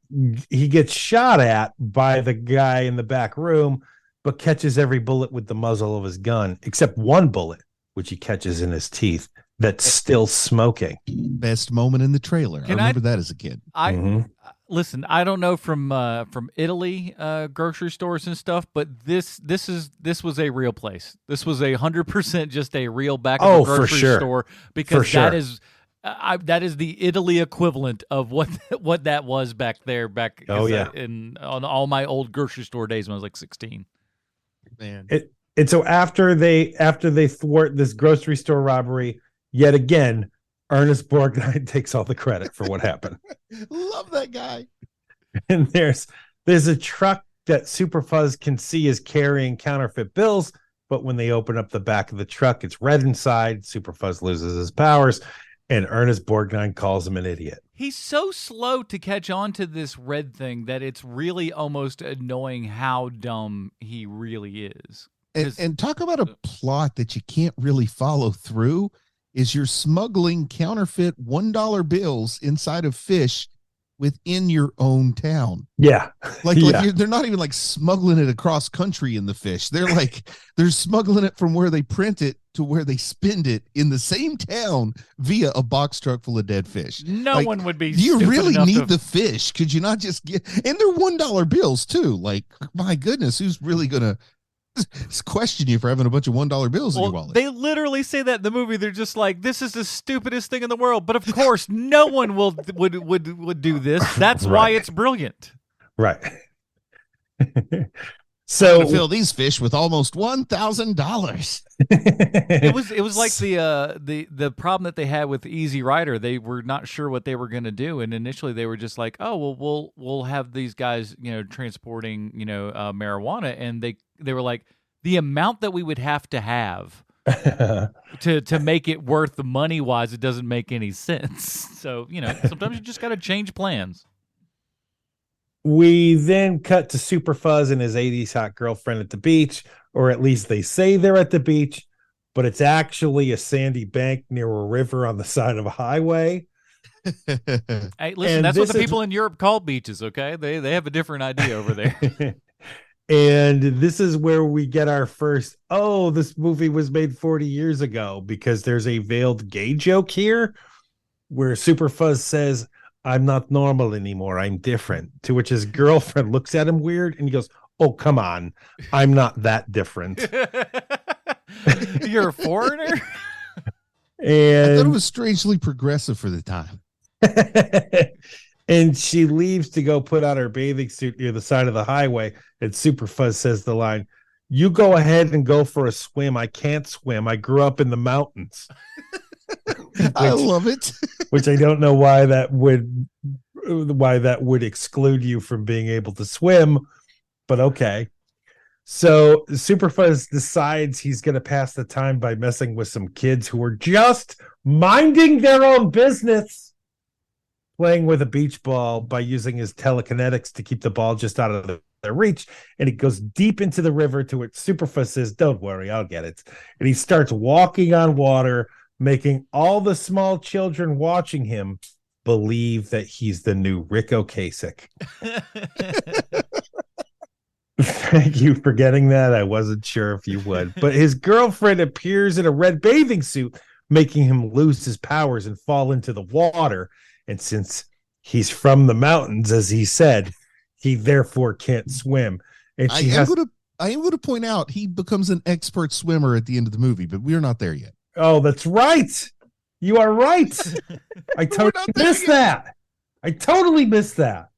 gets shot at by the guy in the back room, but catches every bullet with the muzzle of his gun, except one bullet, which he catches in his teeth. that's still smoking. Best moment in the trailer. I remember that as a kid. Listen, I don't know from Italy grocery stores and stuff, but this was a real place. This was 100% just a real back of a grocery store, because that is the Italy equivalent of what that was back there on all my old grocery store days when I was like 16. Man. And so after they thwart this grocery store robbery, yet again, Ernest Borgnine takes all the credit for what happened. Love that guy. And there's a truck that Super Fuzz can see is carrying counterfeit bills, but when they open up the back of the truck, it's red inside. Super Fuzz loses his powers, and Ernest Borgnine calls him an idiot. He's so slow to catch on to this red thing that it's really almost annoying how dumb he really is. And talk about a plot that you can't really follow through. Is you're smuggling counterfeit $1 bills inside of fish within your own town. Yeah. They're not even like smuggling it across country in the fish. They're smuggling it from where they print it to where they spend it in the same town via a box truck full of dead fish. No one would be. Do you really need the fish? Could you not just get, and they're $1 bills too. Like, my goodness, who's really going to question you for having a bunch of $1 bills in your wallet? They literally say that in the movie. They're just like, this is the stupidest thing in the world, but of course no one would do this. That's why it's brilliant. Right. So fill these fish with almost $1,000. It was like the problem that they had with Easy Rider. They were not sure what they were going to do, and initially they were just like, oh well, we'll have these guys transporting marijuana, and they were like, the amount that we would have to make it worth the money wise, it doesn't make any sense. So sometimes you just got to change plans. We then cut to Super Fuzz and his 80s hot girlfriend at the beach, or at least they say they're at the beach, but it's actually a sandy bank near a river on the side of a highway. Hey, listen, that's what the people in Europe call beaches, okay? They have a different idea over there. And this is where we get our first, this movie was made 40 years ago, because there's a veiled gay joke here where Super Fuzz says, I'm not normal anymore, I'm different. To which his girlfriend looks at him weird and he goes, oh, come on, I'm not that different. You're a foreigner? And I thought it was strangely progressive for the time. And she leaves to go put on her bathing suit near the side of the highway. And Super Fuzz says the line, you go ahead and go for a swim. I can't swim. I grew up in the mountains. I love it. Which I don't know why that would exclude you from being able to swim, but okay. So Super Fuzz decides he's going to pass the time by messing with some kids who are just minding their own business, playing with a beach ball by using his telekinetics to keep the ball just out of their reach. And he goes deep into the river, to which Super Fuzz says, don't worry, I'll get it. And he starts walking on water, making all the small children watching him believe that he's the new Rick Ocasek. Thank you for getting that. I wasn't sure if you would. But his girlfriend appears in a red bathing suit, making him lose his powers and fall into the water. And since he's from the mountains, as he said, he therefore can't swim. And I am going to point out he becomes an expert swimmer at the end of the movie, but we're not there yet. Oh, that's right. You are right. I totally missed that.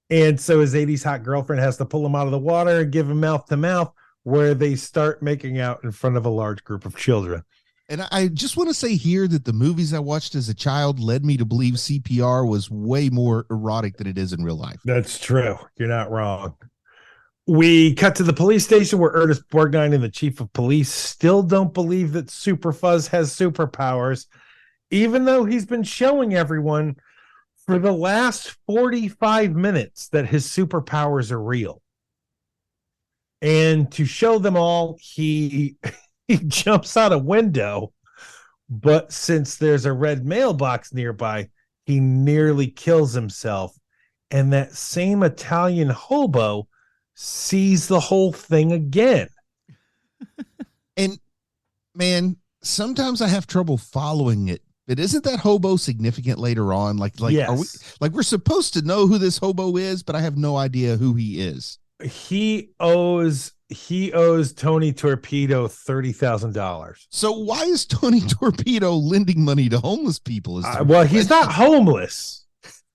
And so his 80s hot girlfriend has to pull him out of the water and give him mouth to mouth, where they start making out in front of a large group of children. And I just want to say here that the movies I watched as a child led me to believe CPR was way more erotic than it is in real life. That's true. You're not wrong. We cut to the police station where Ernest Borgnine and the chief of police still don't believe that Super Fuzz has superpowers, even though he's been showing everyone for the last 45 minutes that his superpowers are real. And to show them all, he jumps out a window, but since there's a red mailbox nearby, he nearly kills himself. And that same Italian hobo sees the whole thing again. And man, sometimes I have trouble following it. But isn't that hobo significant later on? Like, Yes. are we like we're supposed to know who this hobo is, but I have no idea who he is. He owes Tony Torpedo $30,000. So why is Tony Torpedo lending money to homeless people? Well, he's not homeless.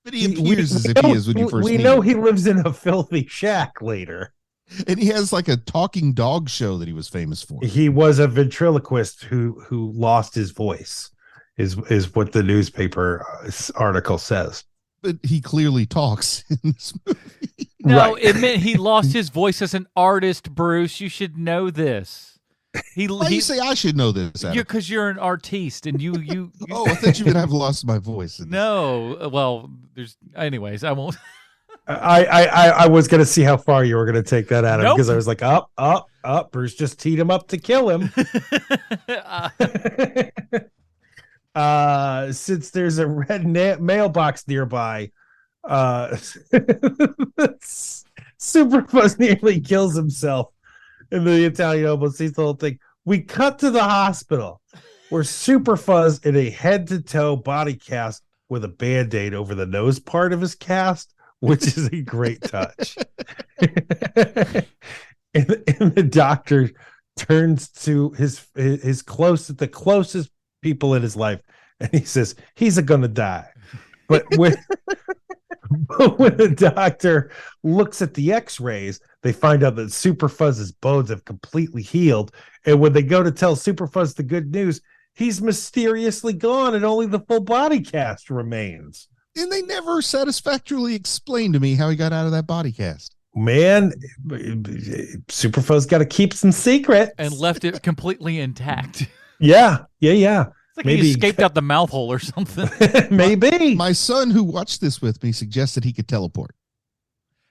But he appears as if he is when you first meet We know him. he lives in a filthy shack later. And he has like a talking dog show that he was famous for. He was a ventriloquist who lost his voice, is what the newspaper article says. But he clearly talks in this movie. No, Right. it meant he lost his voice as an artist, Bruce. You should know this. Why do you say I should know this, Adam? Because you're an artiste, and you Oh, I thought you would have lost my voice. No, well, there's. Anyways, I won't. I was gonna see how far you were gonna take that at him, Nope. because I was like, up. Bruce just teed him up to kill him. Since there's a red mailbox nearby, Super Fuzz nearly kills himself, and the Italian hobo sees the whole thing. We cut to the hospital where Super Fuzz in a head-to-toe body cast with a Band-Aid over the nose part of his cast, which is a great touch. and the doctor turns to his closest people in his life, and he says he's gonna die. But when the doctor looks at the x-rays, they find out that Super Fuzz's bones have completely healed, and when they go to tell Super Fuzz the good news, he's mysteriously gone and only the full body cast remains. And they never satisfactorily explained to me how he got out of that body cast. Man, Super Fuzz got to keep some secrets. And left it completely intact. Yeah. It's like Maybe he escaped out the mouth hole or something. Maybe. My son, who watched this with me, suggested he could teleport.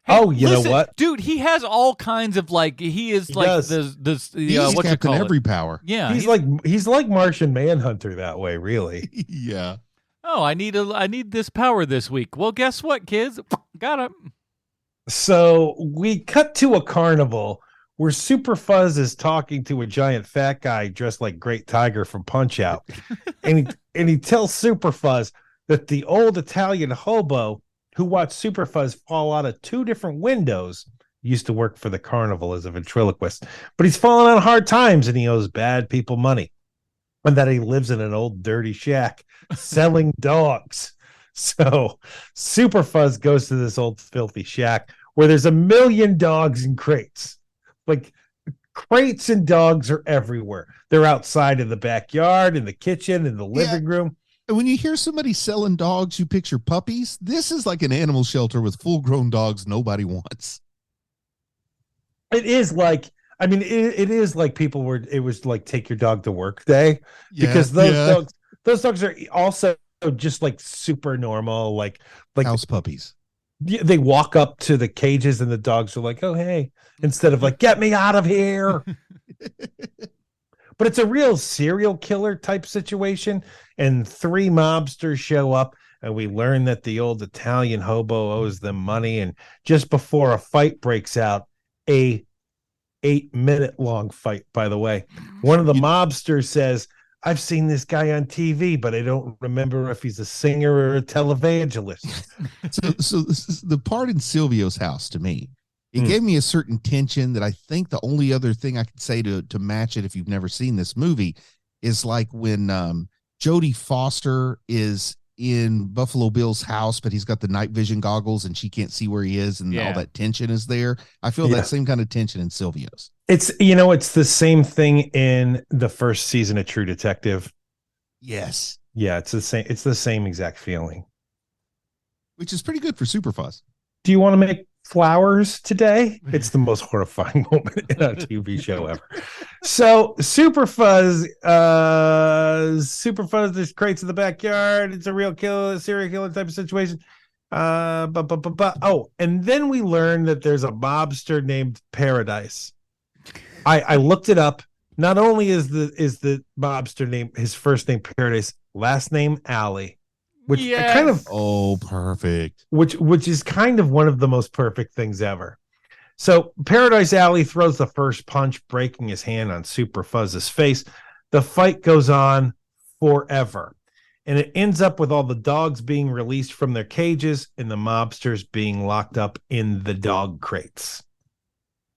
Oh, you Listen, know what? dude? He has all kinds of he is like does. He's what you Captain call Every it? Power. Yeah, He's like Martian Manhunter that way, really. Yeah. Oh, I need this power this week. Well, guess what, kids? Got it. So we cut to a carnival where Super Fuzz is talking to a giant fat guy dressed like Great Tiger from Punch Out. and he tells Super Fuzz that the old Italian hobo who watched Super Fuzz fall out of two different windows used to work for the carnival as a ventriloquist. But he's fallen on hard times and he owes bad people money. And that he lives in an old dirty shack selling dogs. So Super Fuzz goes to this old filthy shack where there's 1 million dogs in crates. Like, crates and dogs are everywhere. They're outside in the backyard, in the kitchen, in the living room. And when you hear somebody selling dogs, you picture puppies. This is like an animal shelter with full-grown dogs nobody wants. It is like, I mean, it is like people were, it was like take your dog to work day, because those dogs are also just like super normal, like house puppies. they walk up to the cages and the dogs are like, oh, hey, instead of like, get me out of here. But it's a real serial killer type situation. And 3 mobsters show up and we learn that the old Italian hobo owes them money. And just before a fight breaks out, a 8-minute long fight, by the way, one of the mobsters says, I've seen this guy on TV, but I don't remember if he's a singer or a televangelist. So this is the part in Silvio's house to me. It gave me a certain tension that I think the only other thing I could say to match it, if you've never seen this movie, is like when Jodie Foster is in Buffalo Bill's house, but he's got the night vision goggles and she can't see where he is, and all that tension is there. I feel that same kind of tension in Silvio's. It's, it's the same thing in the first season of True Detective. Yes. Yeah, it's the same. It's the same exact feeling. Which is pretty good for Super Fuzz. Do you want to make flowers today? It's the most horrifying moment in a TV show ever. So Super Fuzz, there's crates in the backyard. It's a real serial killer type of situation. Oh, and then we learn that there's a mobster named Paradise. I looked it up. Not only is the mobster name, his first name Paradise, last name Alley, which kind of perfect. Which is kind of one of the most perfect things ever. So Paradise Alley throws the first punch, breaking his hand on Super Fuzz's face. The fight goes on forever. And it ends up with all the dogs being released from their cages and the mobsters being locked up in the dog crates.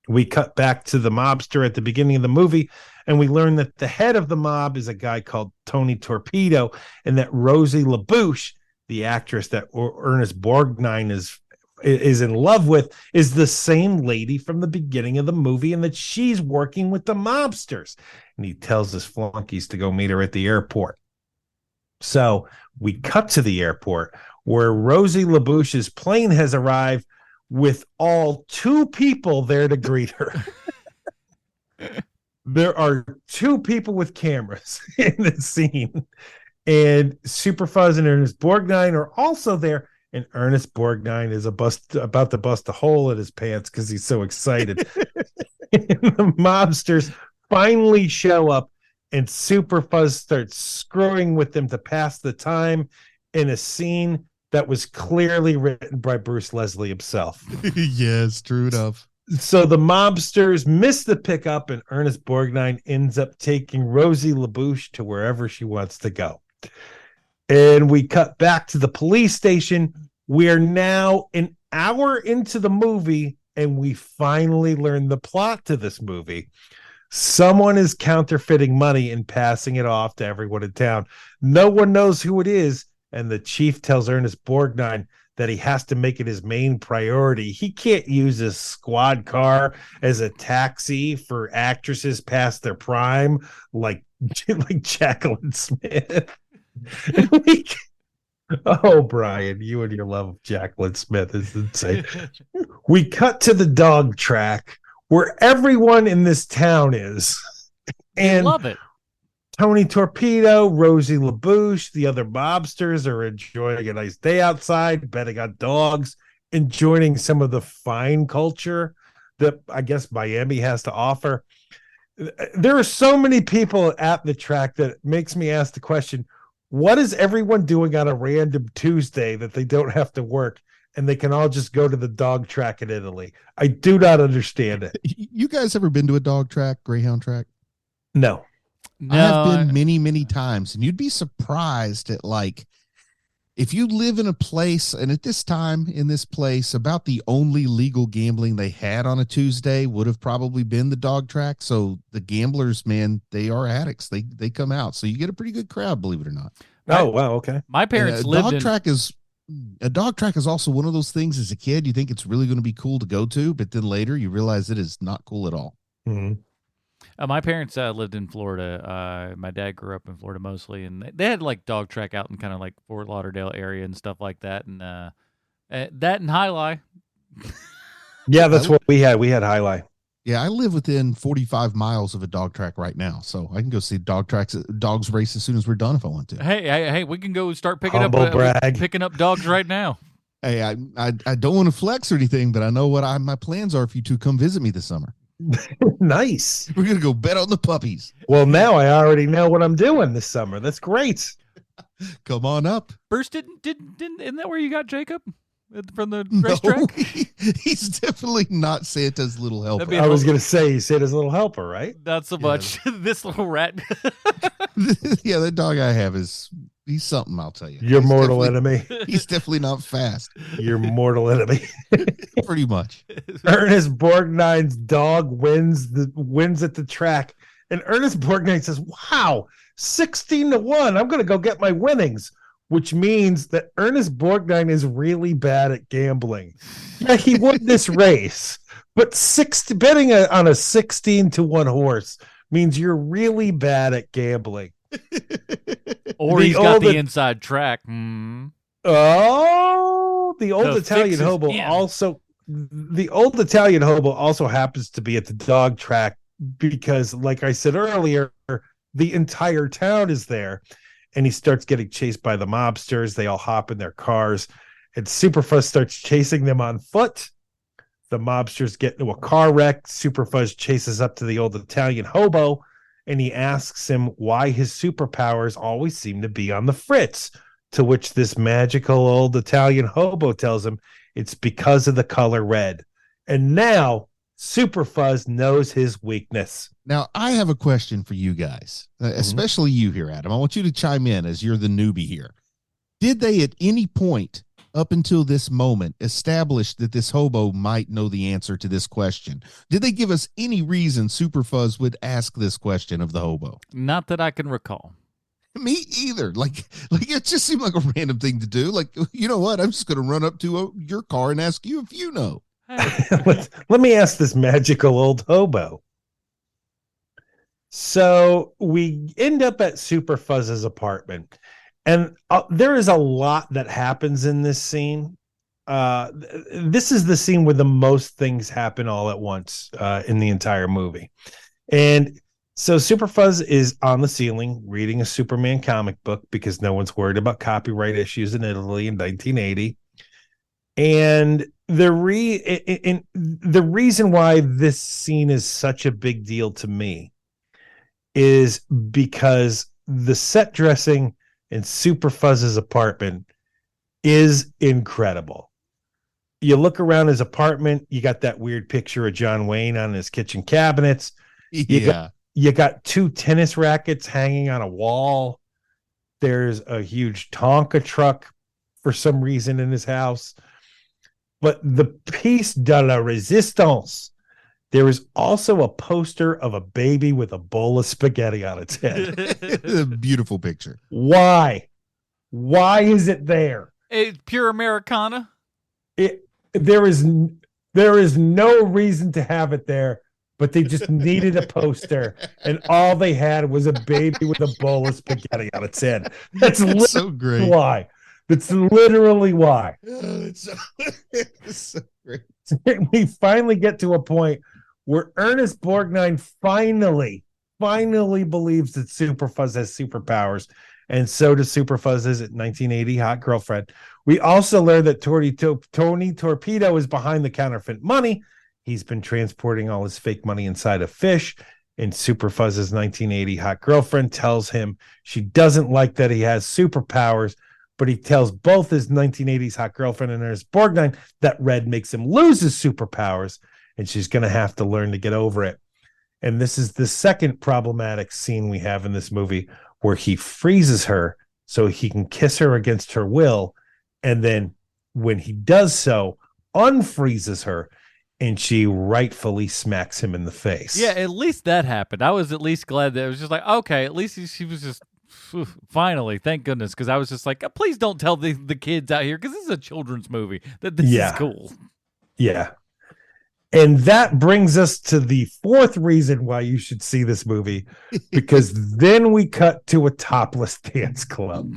We cut back to the mobster at the beginning of the movie, and we learn that the head of the mob is a guy called Tony Torpedo, and that Rosie LaBouche, the actress that Ernest Borgnine is in love with, is the same lady from the beginning of the movie, and that she's working with the mobsters. And he tells his flunkies to go meet her at the airport. So we cut to the airport where Rosie LaBouche's plane has arrived with all 2 people there to greet her. There are 2 people with cameras in the scene, and Super Fuzz and Ernest Borgnine are also there. And Ernest Borgnine is about to bust a hole in his pants because he's so excited. And the mobsters finally show up, and Super Fuzz starts screwing with them to pass the time in a scene that was clearly written by Bruce Leslie himself. Yes, true enough. So the mobsters miss the pickup, and Ernest Borgnine ends up taking Rosie LaBouche to wherever she wants to go. And we cut back to the police station. We are now an hour into the movie, and we finally learn the plot to this movie. Someone is counterfeiting money and passing it off to everyone in town. No one knows who it is, and the chief tells Ernest Borgnine that he has to make it his main priority. He can't use his squad car as a taxi for actresses past their prime, like Jacqueline Smith. Oh, Brian, you and your love of Jacqueline Smith is insane. We cut to the dog track where everyone in this town is. And I love it. Tony Torpedo, Rosie LaBouche, the other mobsters are enjoying a nice day outside, betting on dogs, enjoying some of the fine culture that I guess Miami has to offer. There are so many people at the track that it makes me ask the question, what is everyone doing on a random Tuesday that they don't have to work and they can all just go to the dog track in Italy? I do not understand it. You guys ever been to a dog track, greyhound track? No. I have been many, many times, and you'd be surprised at, like, if you live in a place, and at this time in this place, about the only legal gambling they had on a Tuesday would have probably been the dog track. So the gamblers, man, they are addicts. They come out. So you get a pretty good crowd, believe it or not. Oh, wow. Okay. My parents lived in a dog track is also one of those things as a kid, you think it's really going to be cool to go to, but then later you realize it is not cool at all. Mm-hmm. My parents lived in Florida. My dad grew up in Florida mostly, and they had like dog track out in kind of like Fort Lauderdale area and stuff like that, and that and Highlight. Yeah, that's what we had. We had Highlight. Yeah, I live within 45 miles of a dog track right now, so I can go see dogs race as soon as we're done if I want to. Hey, we can go start picking picking up dogs right now. Hey, I don't want to flex or anything, but I know what my plans are if you two come visit me this summer. Nice. We're gonna go bet on the puppies. Well, now I already know what I'm doing this summer. That's great. Come on up. Bruce, isn't that where you got Jacob from the racetrack? He's definitely not Santa's little helper. I was gonna say he's Santa's little helper, right? Not so much. This little rat. Yeah, that dog I have he's something, I'll tell you. Your mortal enemy. He's definitely not fast. Your mortal enemy. Pretty much. Ernest Borgnine's dog wins at the track. And Ernest Borgnine says, wow, 16-1. I'm going to go get my winnings, which means that Ernest Borgnine is really bad at gambling. Yeah, he won this race, but betting on a 16-1 horse means you're really bad at gambling. Or he's got the inside track. Mm. Oh, the old Italian hobo also. The old Italian hobo also happens to be at the dog track because, like I said earlier, the entire town is there, and he starts getting chased by the mobsters. They all hop in their cars, and Super Fuzz starts chasing them on foot. The mobsters get into a car wreck. Super Fuzz chases up to the old Italian hobo, and he asks him why his superpowers always seem to be on the fritz, to which this magical old Italian hobo tells him it's because of the color red. And now Super Fuzz knows his weakness. Now, I have a question for you guys, especially you here, Adam. I want you to chime in as you're the newbie here. Did they at any point up until this moment establish that this hobo might know the answer to this question? Did they give us any reason Super Fuzz would ask this question of the hobo? Not that I can recall. Me either. Like it just seemed like a random thing to do. Like, you know what? I'm just going to run up to your car and ask you if you know. Let me ask this magical old hobo. So we end up at Super Fuzz's apartment, and there is a lot that happens in this scene. This is the scene where the most things happen all at once in the entire movie. And so Super Fuzz is on the ceiling reading a Superman comic book because no one's worried about copyright issues in Italy in 1980. And the reason why this scene is such a big deal to me is because the set dressing in Super Fuzz's apartment is incredible. You look around his apartment, you got that weird picture of John Wayne on his kitchen cabinets. You got two tennis rackets hanging on a wall. There's a huge Tonka truck for some reason in his house. But the piece de la resistance, there is also a poster of a baby with a bowl of spaghetti on its head. A beautiful picture. Why? Why is it there? It's pure Americana. There is no reason to have it there, but they just needed a poster, and all they had was a baby with a bowl of spaghetti on its head. That's so great. Why. That's literally why. It's so great. We finally get to a point where Ernest Borgnine finally believes that Super Fuzz has superpowers, and so does Super Fuzz's 1980 hot girlfriend. We also learn that Tony Torpedo is behind the counterfeit money. He's been transporting all his fake money inside a fish, and Super Fuzz's 1980 hot girlfriend tells him she doesn't like that he has superpowers, but he tells both his 1980s hot girlfriend and Ernest Borgnine that red makes him lose his superpowers, and she's going to have to learn to get over it. And this is the second problematic scene we have in this movie, where he freezes her so he can kiss her against her will, and then when he does so, unfreezes her, and she rightfully smacks him in the face. Yeah, at least that happened. I was at least glad that it was just like, okay, at least she was just finally, thank goodness, because I was just like, please don't tell the kids out here, because this is a children's movie, that this is cool. Yeah. And that brings us to the fourth reason why you should see this movie, because then we cut to a topless dance club.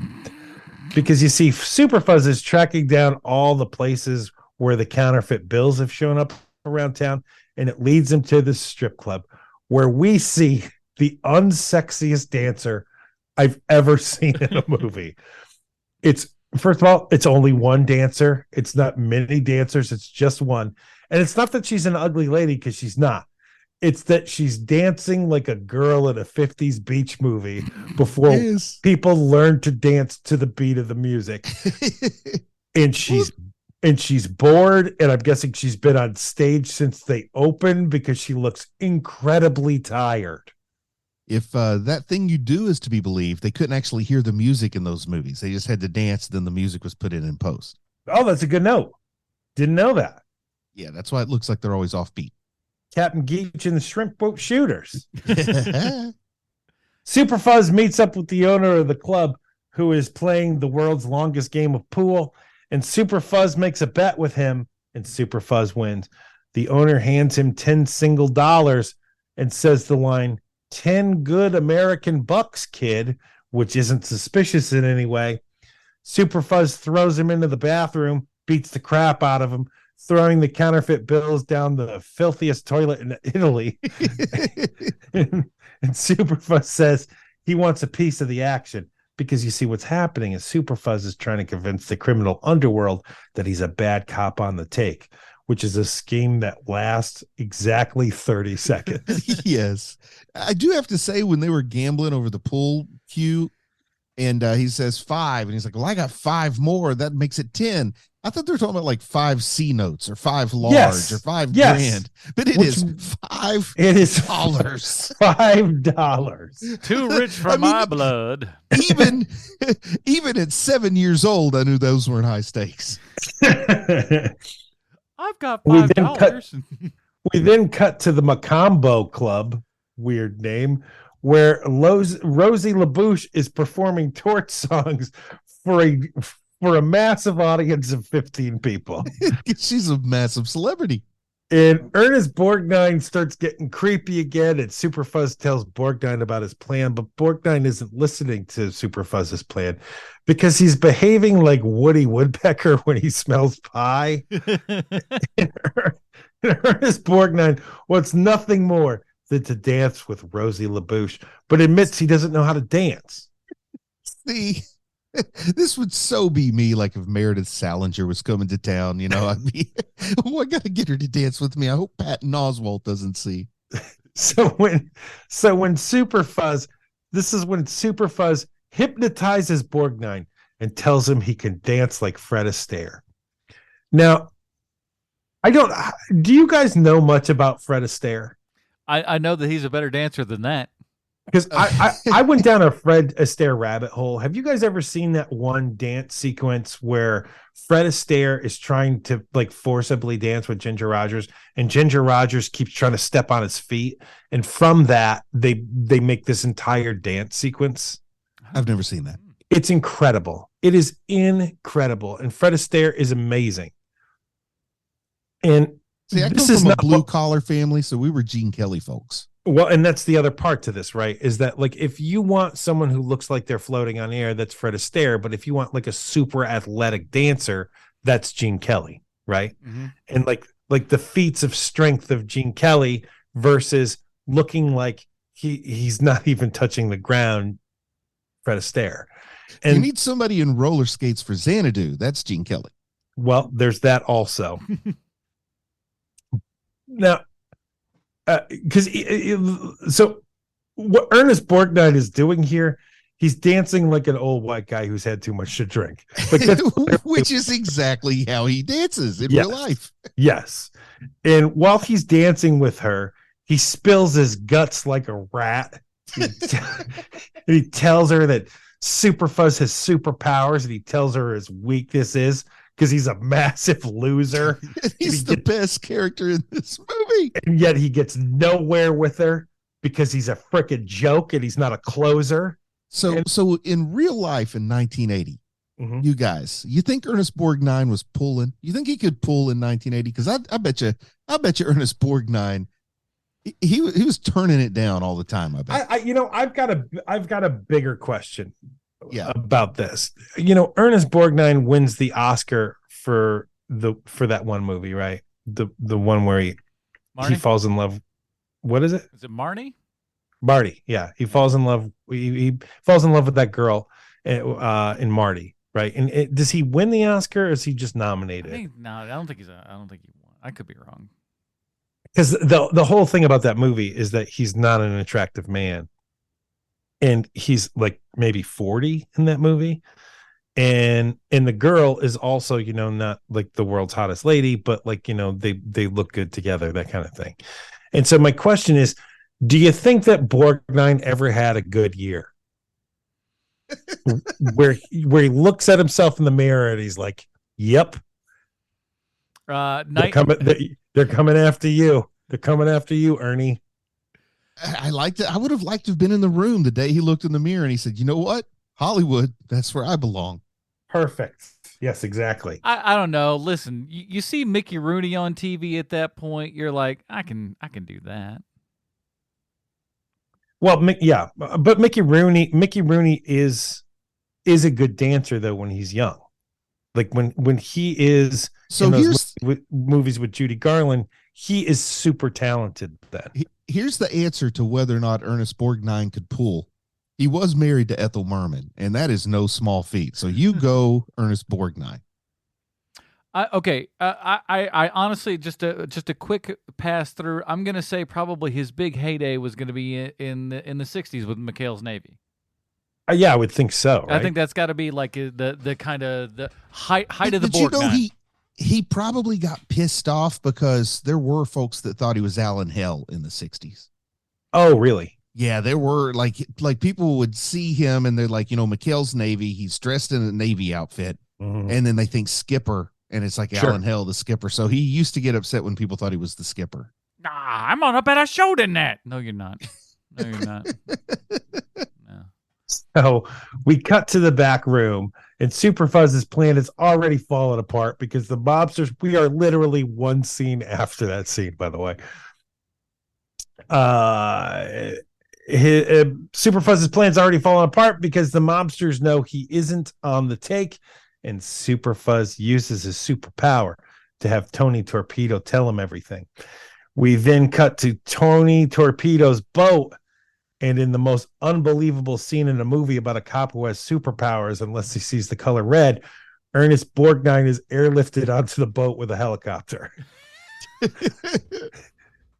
Because you see, Super Fuzz is tracking down all the places where the counterfeit bills have shown up around town, and it leads him to the strip club, where we see the unsexiest dancer I've ever seen in a movie. It's, first of all, it's only one dancer. It's not many dancers. It's just one. And it's not that she's an ugly lady, because she's not. It's that she's dancing like a girl in a 50s beach movie before people learn to dance to the beat of the music. And she's bored, and I'm guessing she's been on stage since they opened, because she looks incredibly tired. If that thing you do is to be believed, they couldn't actually hear the music in those movies. They just had to dance, then the music was put in post. Oh, that's a good note. Didn't know that. Yeah, that's why it looks like they're always offbeat. Captain Geach and the Shrimp Boat Shooters. Super Fuzz meets up with the owner of the club, who is playing the world's longest game of pool, and Super Fuzz makes a bet with him, and Super Fuzz wins. The owner hands him 10 single dollars and says the line, 10 good American bucks, kid, which isn't suspicious in any way. Super Fuzz throws him into the bathroom, beats the crap out of him, throwing the counterfeit bills down the filthiest toilet in Italy. and Super Fuzz says he wants a piece of the action, because you see, what's happening is Super Fuzz is trying to convince the criminal underworld that he's a bad cop on the take, which is a scheme that lasts exactly 30 seconds. Yes. I do have to say, when they were gambling over the pool cue, and he says 5, and he's like, well, I got 5 more. That makes it 10. I thought they were talking about like 5 C notes or 5 large Yes. or 5 Yes. grand, but it Which- is $5. It is $5. $5. Too rich for I mean, my blood. even at 7 years old, I knew those weren't high stakes. I've got We then $5. We then cut to the Macombo Club, weird name, where Rosie LaBouche is performing torch songs for a massive audience of 15 people. She's a massive celebrity. And Ernest Borgnine starts getting creepy again, and Super Fuzz tells Borgnine about his plan, but Borgnine isn't listening to Super Fuzz's plan because he's behaving like Woody Woodpecker when he smells pie. And Ernest Borgnine wants nothing more than to dance with Rosie LaBouche, but admits he doesn't know how to dance. See, this would so be me, like if Meredith Salinger was coming to town, you know, I'd be, oh, I got to get her to dance with me. I hope Patton Oswalt doesn't see. So when Super Fuzz, this is when Super Fuzz hypnotizes Borgnine and tells him he can dance like Fred Astaire. Now, do you guys know much about Fred Astaire? I know that he's a better dancer than that. Because I went down a Fred Astaire rabbit hole. Have you guys ever seen that one dance sequence where Fred Astaire is trying to like forcibly dance with Ginger Rogers, and Ginger Rogers keeps trying to step on his feet, and from that they make this entire dance sequence? I've never seen that. It's incredible. It is incredible, and Fred Astaire is amazing. And See, I come from a blue collar family, so we were Gene Kelly folks. Well, and that's the other part to this, right? Is that like if you want someone who looks like they're floating on air, that's Fred Astaire. But if you want like a super athletic dancer, that's Gene Kelly, right? Mm-hmm. And like the feats of strength of Gene Kelly versus looking like he's not even touching the ground, Fred Astaire. And you need somebody in roller skates for Xanadu. That's Gene Kelly. Well, there's that also. Now, because so what Ernest Borgnine is doing here, he's dancing like an old white guy who's had too much to drink, like which is exactly how he dances in real life. Yes, and while he's dancing with her, he spills his guts like a rat. He tells her that Super Fuzz has superpowers, and he tells her his weakness is because he's a massive loser. He's the best character in this movie. And yet he gets nowhere with her because he's a freaking joke and he's not a closer. So in real life in 1980, you guys, you think Ernest Borgnine was pulling? You think he could pull in 1980? Because I bet you Ernest Borgnine, he was turning it down all the time. I bet. I've got a bigger question. About this. Ernest Borgnine wins the Oscar for that one movie, right? The one where he falls in love. What is it? Is it Marty? Marty, yeah. He falls in love. He falls in love with that girl in Marty, right? And does he win the Oscar, or is he just nominated? I don't think he won. I could be wrong. Because the whole thing about that movie is that he's not an attractive man. And he's like maybe 40 in that movie. And the girl is also, not like the world's hottest lady, but like, they look good together, that kind of thing. And so my question is, do you think that Borgnine ever had a good year? where he looks at himself in the mirror and he's like, yep. They're coming after you. They're coming after you, Ernie. I liked it. I would have liked to have been in the room the day he looked in the mirror and he said, you know what? Hollywood, that's where I belong. Perfect. Yes, exactly. I don't know. Listen, you see Mickey Rooney on TV at that point, you're like, I can do that. Well, yeah, but Mickey Rooney is a good dancer though when he's young. Like when he is in those movies with Judy Garland, he is super talented then. Here's the answer to whether or not Ernest Borgnine could pull. He was married to Ethel Merman, and that is no small feat. So you go Ernest Borgnine. I honestly just a quick pass through. I'm gonna say probably his big heyday was gonna be in the 60s with McHale's Navy. Yeah, I would think so. Right? I think that's got to be like the kind of the height of the But you know, Borgnine. he probably got pissed off because there were folks that thought he was Alan Hell in the 60s. Oh, really? Yeah, there were like people would see him and they're like, McHale's Navy, he's dressed in a Navy outfit, and then they think Skipper, and it's like Alan Hell, the skipper. So he used to get upset when people thought he was the skipper. Nah, I'm on a better show than that. No, you're not. No, you're not. No. So we cut to the back room, and Super Fuzz's plan is already fallen apart because the mobsters, we are literally one scene after that scene, by the way. Super Fuzz's plan's already fallen apart because the mobsters know he isn't on the take, and Super Fuzz uses his superpower to have Tony Torpedo tell him everything. We then cut to Tony Torpedo's boat, and in the most unbelievable scene in a movie about a cop who has superpowers unless he sees the color red, Ernest Borgnine is airlifted onto the boat with a helicopter.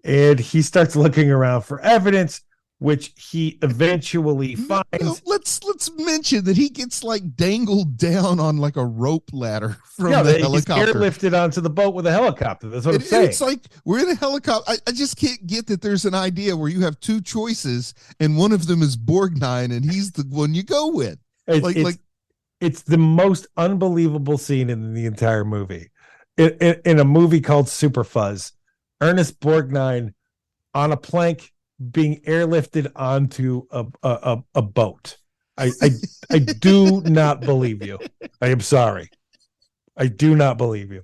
And he starts looking around for evidence, which he eventually finds. Let's mention that he gets like dangled down on like a rope ladder from the helicopter. He's airlifted onto the boat with a helicopter. That's what I'm saying. It's like we're in a helicopter. I just can't get that there's an idea where you have two choices and one of them is Borgnine and he's the one you go with. It's the most unbelievable scene in the entire movie. In a movie called Super Fuzz, Ernest Borgnine on a plank being airlifted onto a boat. I do not believe you. I am sorry. I do not believe you.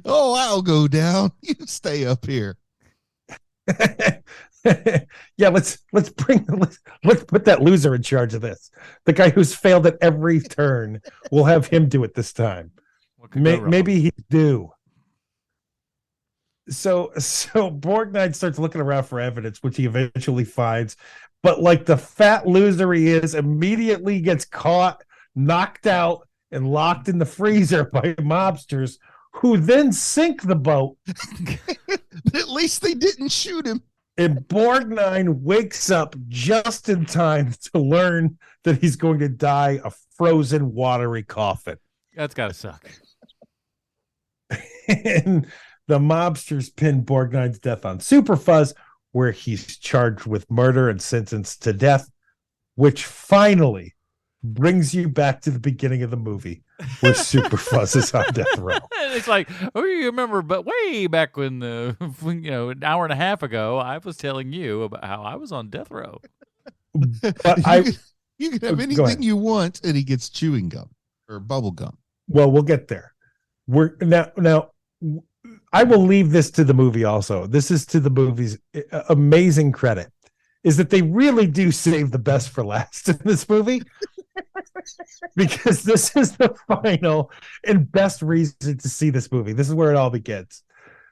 Oh, I'll go down. You stay up here. Yeah, let's put that loser in charge of this. The guy who's failed at every turn. We'll have him do it this time. Maybe he's due. So Borgnine starts looking around for evidence, which he eventually finds. But like the fat loser he is, immediately gets caught, knocked out, and locked in the freezer by mobsters, who then sink the boat. But at least they didn't shoot him. And Borgnine wakes up just in time to learn that he's going to die a frozen, watery coffin. That's got to suck. And the mobsters pin Borgnine's death on Super Fuzz, where he's charged with murder and sentenced to death, which finally brings you back to the beginning of the movie, where Super Fuzz is on death row. It's like, you remember, but way back when an hour and a half ago, I was telling you about how I was on death row. But you can have anything you want, and he gets chewing gum or bubble gum. Well, we'll get there. We're now. I will leave this to the movie also. This is to the movie's amazing credit, is that they really do save the best for last in this movie. Because this is the final and best reason to see this movie. This is where it all begins.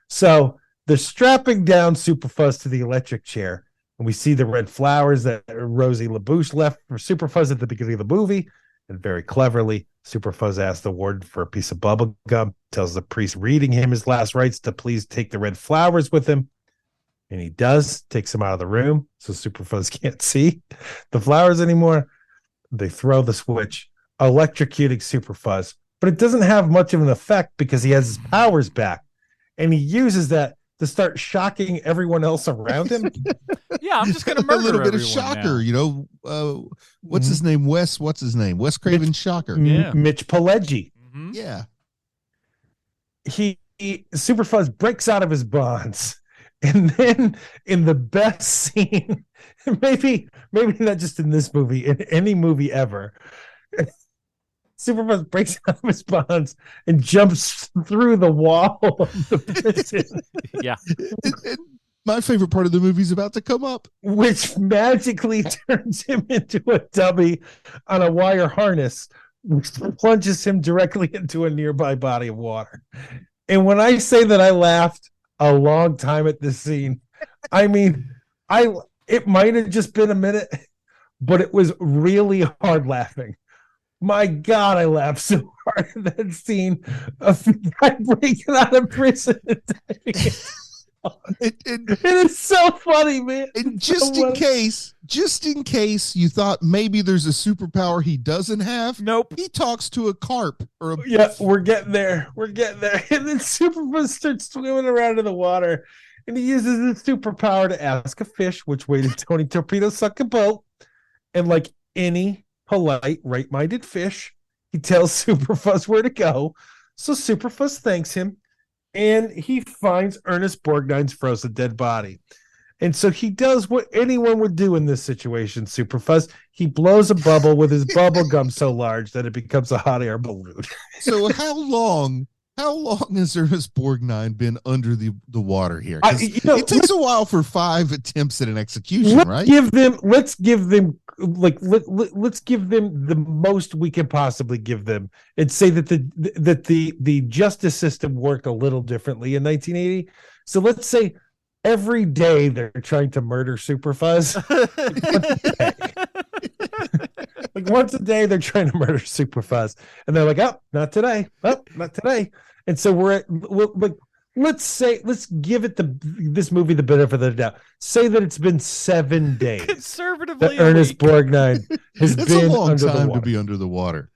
So they're strapping down Super Fuzz to the electric chair, and we see the red flowers that Rosie LaBouche left for Super Fuzz at the beginning of the movie. And very cleverly, Super Fuzz asks the warden for a piece of bubble gum, tells the priest reading him his last rites to please take the red flowers with him. And he does, takes them out of the room, so Super Fuzz can't see the flowers anymore. They throw the switch, electrocuting Super Fuzz, but it doesn't have much of an effect because he has his powers back. And he uses that to start shocking everyone else around him. Yeah, I'm just going to murder a little bit of now. shocker, what's his name? Wes Craven's Shocker. Yeah. Mitch Pileggi. Mm-hmm. Yeah. He Super Fuzz breaks out of his bonds. And then in the best scene, maybe not just in this movie, in any movie ever, Super Fuzz breaks out of his bonds and jumps through the wall of the prison. Yeah. And my favorite part of the movie is about to come up, which magically turns him into a dummy on a wire harness, which plunges him directly into a nearby body of water. And when I say that I laughed a long time at this scene, I mean, it might have just been a minute, but it was really hard laughing. My God, I laughed so hard at that scene of the guy breaking out of prison. It is so funny, man. And It's just so in funny. case you thought maybe there's a superpower he doesn't have, Nope. he talks to a carp or a Yeah, we're getting there. We're getting there. And then Superfuzz starts swimming around in the water, and he uses his superpower to ask a fish which way did Tony Torpedo suck a boat. And like any polite, right-minded fish, he tells Superfuzz where to go. So Superfuzz thanks him, and he finds Ernest Borgnine's frozen dead body. And so he does what anyone would do in this situation, Superfuzz. He blows a bubble with his bubble gum so large that it becomes a hot air balloon. So how long has Ernest Borgnine been under the water here? 'Cause it takes a while for 5 attempts at an execution, let's right? give them the most we can possibly give them, and say that the justice system worked a little differently in 1980. So let's say every day they're trying to murder Superfuzz. Like once a day they're trying to murder Superfuzz, and they're like, oh, not today. And so let's give it this movie the benefit of the doubt. Say that it's been 7 days Conservatively, that Ernest Borgnine has It's been a long under the time water. to be under the water.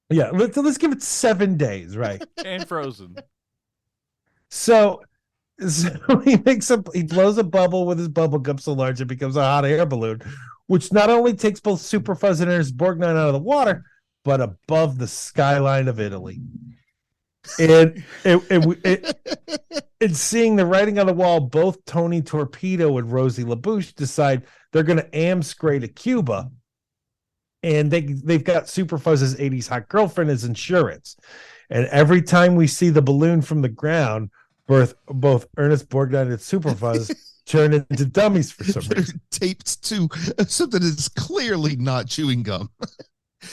Yeah, let's give it 7 days, right? and frozen. So he blows a bubble with his bubble gum so large it becomes a hot air balloon, which not only takes both Superfuzz and Ernest Borgnine out of the water, but above the skyline of Italy. And seeing the writing on the wall, both Tony Torpedo and Rosie LaBouche decide they're going to amscray to Cuba, and they've got Superfuzz's 80s hot girlfriend as insurance. And every time we see the balloon from the ground, both Ernest Borgnine and Superfuzz turn into dummies for some They're reason. taped to something that's clearly not chewing gum. Oh,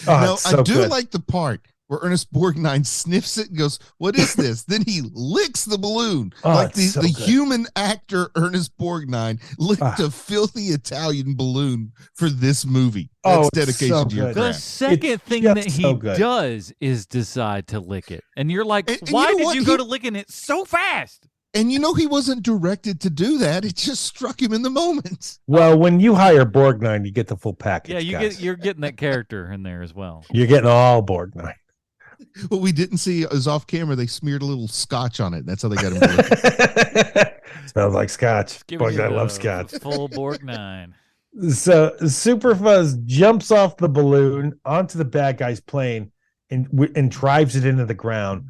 Now, it's so I do good. like the part where Ernest Borgnine sniffs it and goes, "What is this?" Then he licks the balloon. Oh, Like it's so the good. human actor Ernest Borgnine licked a filthy Italian balloon for this movie. That's it's dedication so to your good. The craft. second It's thing just that he so good. does is decide to lick it. And you're like, And why you know did what? you go to licking it so fast? And you know he wasn't directed to do that. It just struck him in the moment. Well, when you hire Borgnine, you get the full package. Yeah, guys. you're getting that character in there as well. You're getting all Borgnine. What we didn't see is off camera, they smeared a little scotch on it. That's how they got him to lick it. Smells like scotch. Give me Borgnine the loves scotch. Full Borgnine. So Superfuzz jumps off the balloon onto the bad guy's plane and drives it into the ground,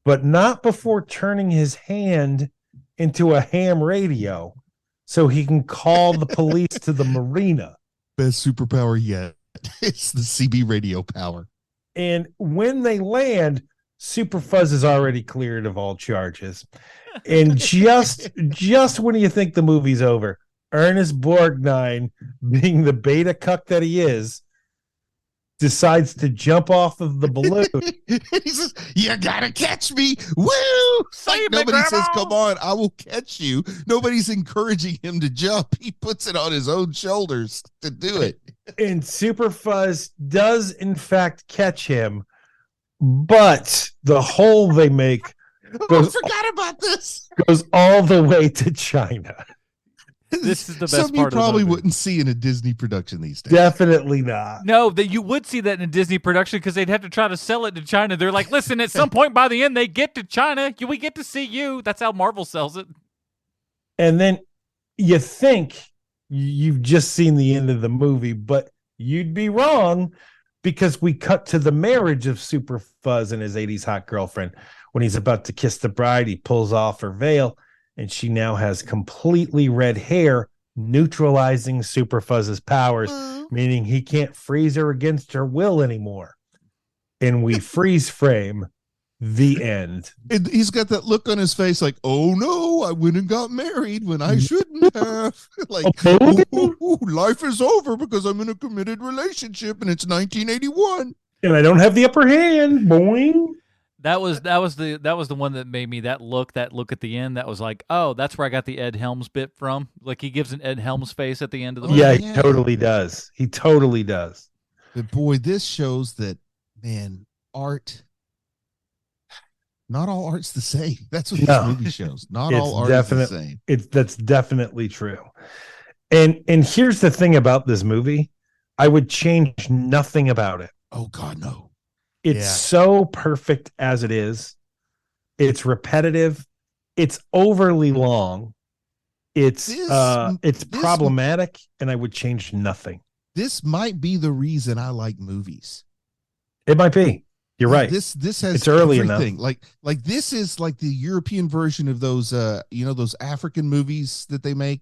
but not before turning his hand into a ham radio so he can call the police to the marina. Best superpower yet. It's the CB radio power. And when they land, Superfuzz is already cleared of all charges. And just when you think the movie's over, Ernest Borgnine, being the beta cuck that he is, decides to jump off of the balloon. He says, "You gotta catch me." Woo! Save me, Nobody says, Grandma. "Come on, I will catch you." Nobody's encouraging him to jump. He puts it on his own shoulders to do it. And Superfuzz does, in fact, catch him. But the hole they make I goes, forgot about this. goes all the way to China. This is the best Something you part of the probably movie. wouldn't see in a Disney production these days. Definitely not. No, that you would see that in a Disney production because they'd have to try to sell it to China. They're like, listen, at some point by the end, they get to China. We get to see you. That's how Marvel sells it. And then you think you've just seen the end of the movie, but you'd be wrong, because we cut to the marriage of Superfuzz and his 80s hot girlfriend. When he's about to kiss the bride, he pulls off her veil, and she now has completely red hair, neutralizing Superfuzz's powers, meaning he can't freeze her against her will anymore. And we freeze frame the end. And he's got that look on his face like, "Oh no, I went and got married when I shouldn't have." Like, ooh, life is over because I'm in a committed relationship and it's 1981. And I don't have the upper hand. Boing. That was the one that made me that look at the end. That was like, oh, that's where I got the Ed Helms bit from. Like he gives an Ed Helms face at the end of the movie. Yeah, he totally does. He totally does. But boy, this shows that, man, art. Not all art's the same. That's what No. this movie shows. Not all art is the same. That's definitely true. And here's the thing about this movie. I would change nothing about it. Oh God, no. It's so perfect as it is. It's repetitive. It's overly long. It's problematic, and I would change nothing. This might be the reason I like movies. It might be. You're right. This has it's early everything. enough. Like this is like the European version of those those African movies that they make.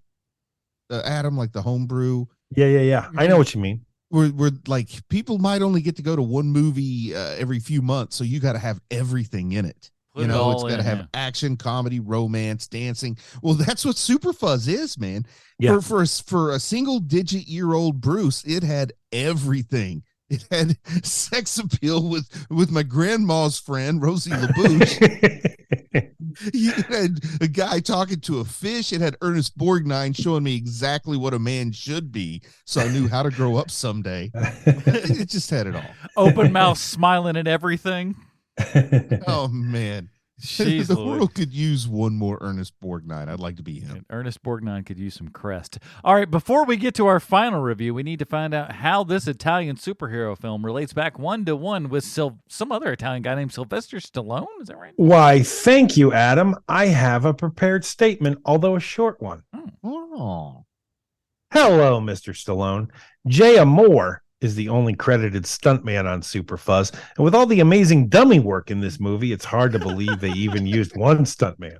Adam, like the Homebrew. Yeah. I know what you mean. Where like people might only get to go to one movie every few months, so you got to have everything in it. It's got to have action, comedy, romance, dancing. Well, that's what Super Fuzz is, man. Yeah. For a single-digit-year-old Bruce, it had everything. It had sex appeal with my grandma's friend, Rosie LaBouche. It had a guy talking to a fish. It had Ernest Borgnine showing me exactly what a man should be, so I knew how to grow up someday. It just had it all. Open mouth, smiling at everything. Oh, man. Jeez, the Lord. world could use one more Ernest Borgnine. I'd like to be him. And Ernest Borgnine could use some crest. All right, before we get to our final review, we need to find out how this Italian superhero film relates back 1-to-1 with some other Italian guy named Sylvester Stallone. Is that right? Why, thank you, Adam. I have a prepared statement, although a short one. Oh. Hello, Mr. Stallone. Jay Amore is the only credited stuntman on Super Fuzz. And with all the amazing dummy work in this movie, it's hard to believe they even used one stuntman.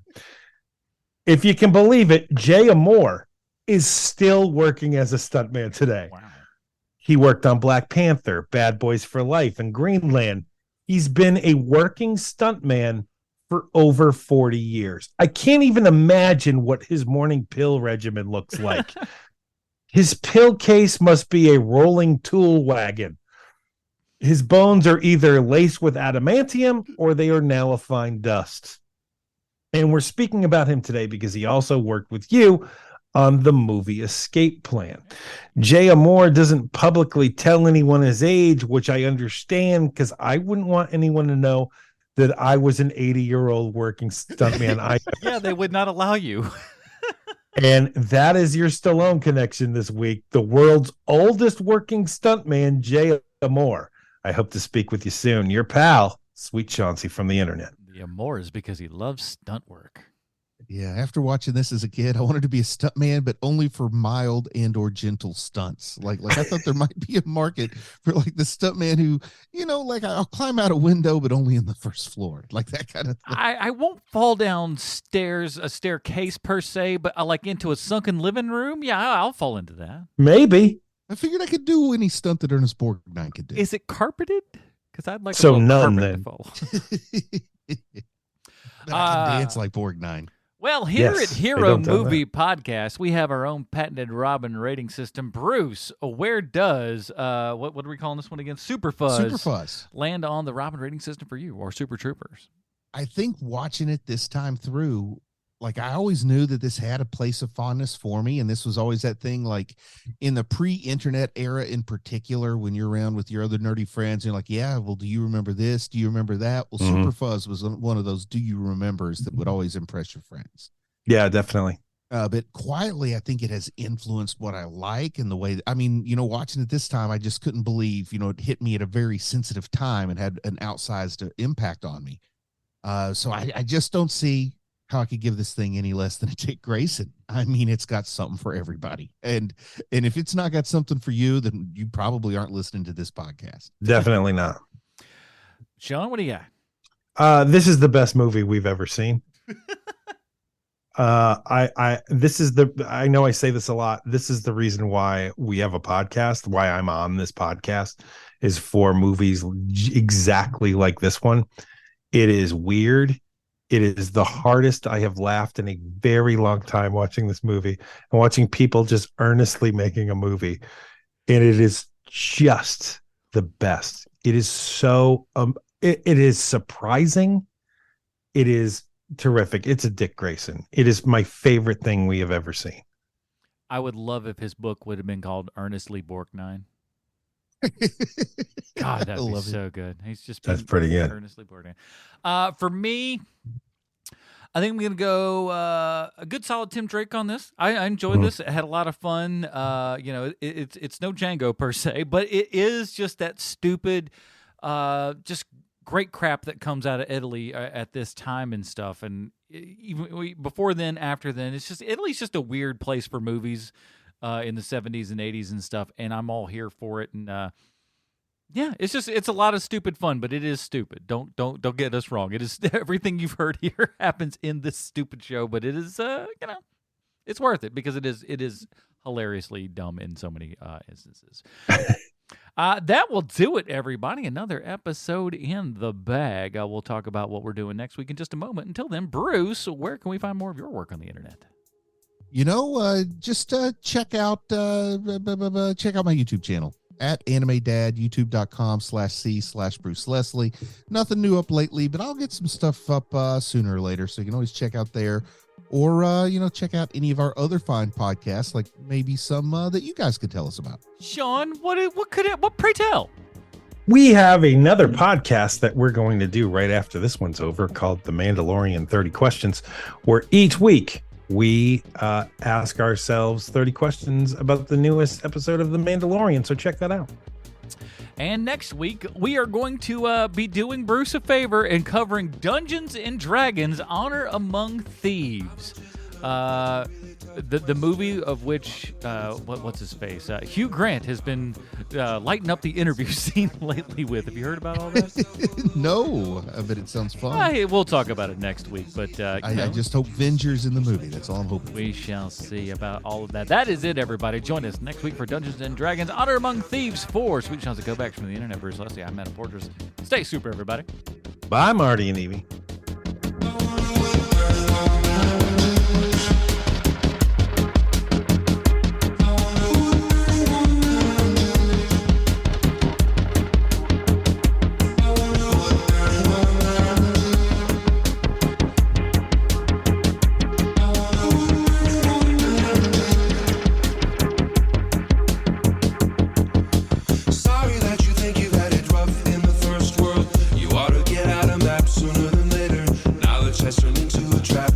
If you can believe it, Jay Amore is still working as a stuntman today. Wow. He worked on Black Panther, Bad Boys for Life, and Greenland. He's been a working stuntman for over 40 years. I can't even imagine what his morning pill regimen looks like. His pill case must be a rolling tool wagon. His bones are either laced with adamantium or they are now a fine dust. And we're speaking about him today because he also worked with you on the movie Escape Plan. Jay Amore doesn't publicly tell anyone his age, which I understand because I wouldn't want anyone to know that I was an 80-year-old working stuntman. Yeah, they would not allow you. And that is your Stallone connection this week. The world's oldest working stuntman, Jay Amore. I hope to speak with you soon. Your pal, Sweet Chauncey from the internet. The Amore is because he loves stunt work. Yeah, after watching this as a kid, I wanted to be a stuntman, but only for mild and or gentle stunts. Like I thought there might be a market for like the stuntman who, like I'll climb out a window, but only in the first floor, like that kind of thing. I won't fall down a staircase per se, but like into a sunken living room. Yeah, I'll fall into that. Maybe. I figured I could do any stunt that Ernest Borgnine could do. Is it carpeted? Because I'd like So a none, carpet then. to fall. I can dance like Borgnine. Well, here Yes, at they Hero don't tell Movie Podcast, we have our own patented Robin rating system. Bruce, where does what are we calling this one again? Super Fuzz. Super Fuzz. Land on the Robin rating system for you, or Super Troopers? I think watching it this time through, like I always knew that this had a place of fondness for me. And this was always that thing, like in the pre-internet era in particular, when you're around with your other nerdy friends, you're like, yeah, well, do you remember this? Do you remember that? Well, Super Fuzz was one of those do you remembers that would always impress your friends. Yeah, definitely. But quietly, I think it has influenced what I like and the way, watching it this time, I just couldn't believe, it hit me at a very sensitive time and had an outsized impact on me. So I just don't see how I could give this thing any less than a Dick Grayson. I mean, it's got something for everybody. And if it's not got something for you, then you probably aren't listening to this podcast. Definitely not. Sean, what do you got? This is the best movie we've ever seen. I know I say this a lot. This is the reason why we have a podcast, why I'm on this podcast, is for movies exactly like this one. It is weird. It is the hardest I have laughed in a very long time watching this movie and watching people just earnestly making a movie. And it is just the best. It is so, it is surprising. It is terrific. It's a Dick Grayson. It is my favorite thing we have ever seen. I would love if his book would have been called Ernestly Borgnine. God, that'd be love it. so good. He's just That's been pretty good. earnestly bored. For me, I think I'm gonna go a good solid Tim Drake on this. I enjoyed this. I had a lot of fun. It's no Django per se, but it is just that stupid, just great crap that comes out of Italy at this time and stuff. And even before then, after then, it's just Italy's just a weird place for movies in the 70s and 80s and stuff. And I'm all here for it. And yeah, it's a lot of stupid fun, but it is stupid. Don't get us wrong. It is everything you've heard here happens in this stupid show, but it is it's worth it because it is hilariously dumb in so many instances. That will do it, everybody. Another episode in the bag. We'll talk about what we're doing next week in just a moment. Until then, Bruce, where can we find more of your work on the internet? Just check out my YouTube channel. At Anime Dad, youtube.com/C/Bruce Leslie. Nothing new up lately, but I'll get some stuff up sooner or later. So you can always check out there, or check out any of our other fine podcasts, like maybe some that you guys could tell us about. Sean, what pray tell? We have another podcast that we're going to do right after this one's over called The Mandalorian 30 Questions, where each week we ask ourselves 30 questions about the newest episode of The Mandalorian. So check that out. And next week, we are going to be doing Bruce a favor and covering Dungeons and Dragons: Honor Among Thieves. The movie of which, what's his face? Hugh Grant has been lighting up the interview scene lately with. Have you heard about all that? No, but it sounds fun. We'll talk about it next week. But I just hope Venger's in the movie. That's all I'm hoping. We shall see about all of that. That is it, everybody. Join us next week for Dungeons and Dragons: Honor Among Thieves 4. Sweet chance to go back from the internet. Bruce Leslie, I'm Matt Porters. Stay super, everybody. Bye, Marty and Evie. Sooner than later, knowledge has turned into a trap.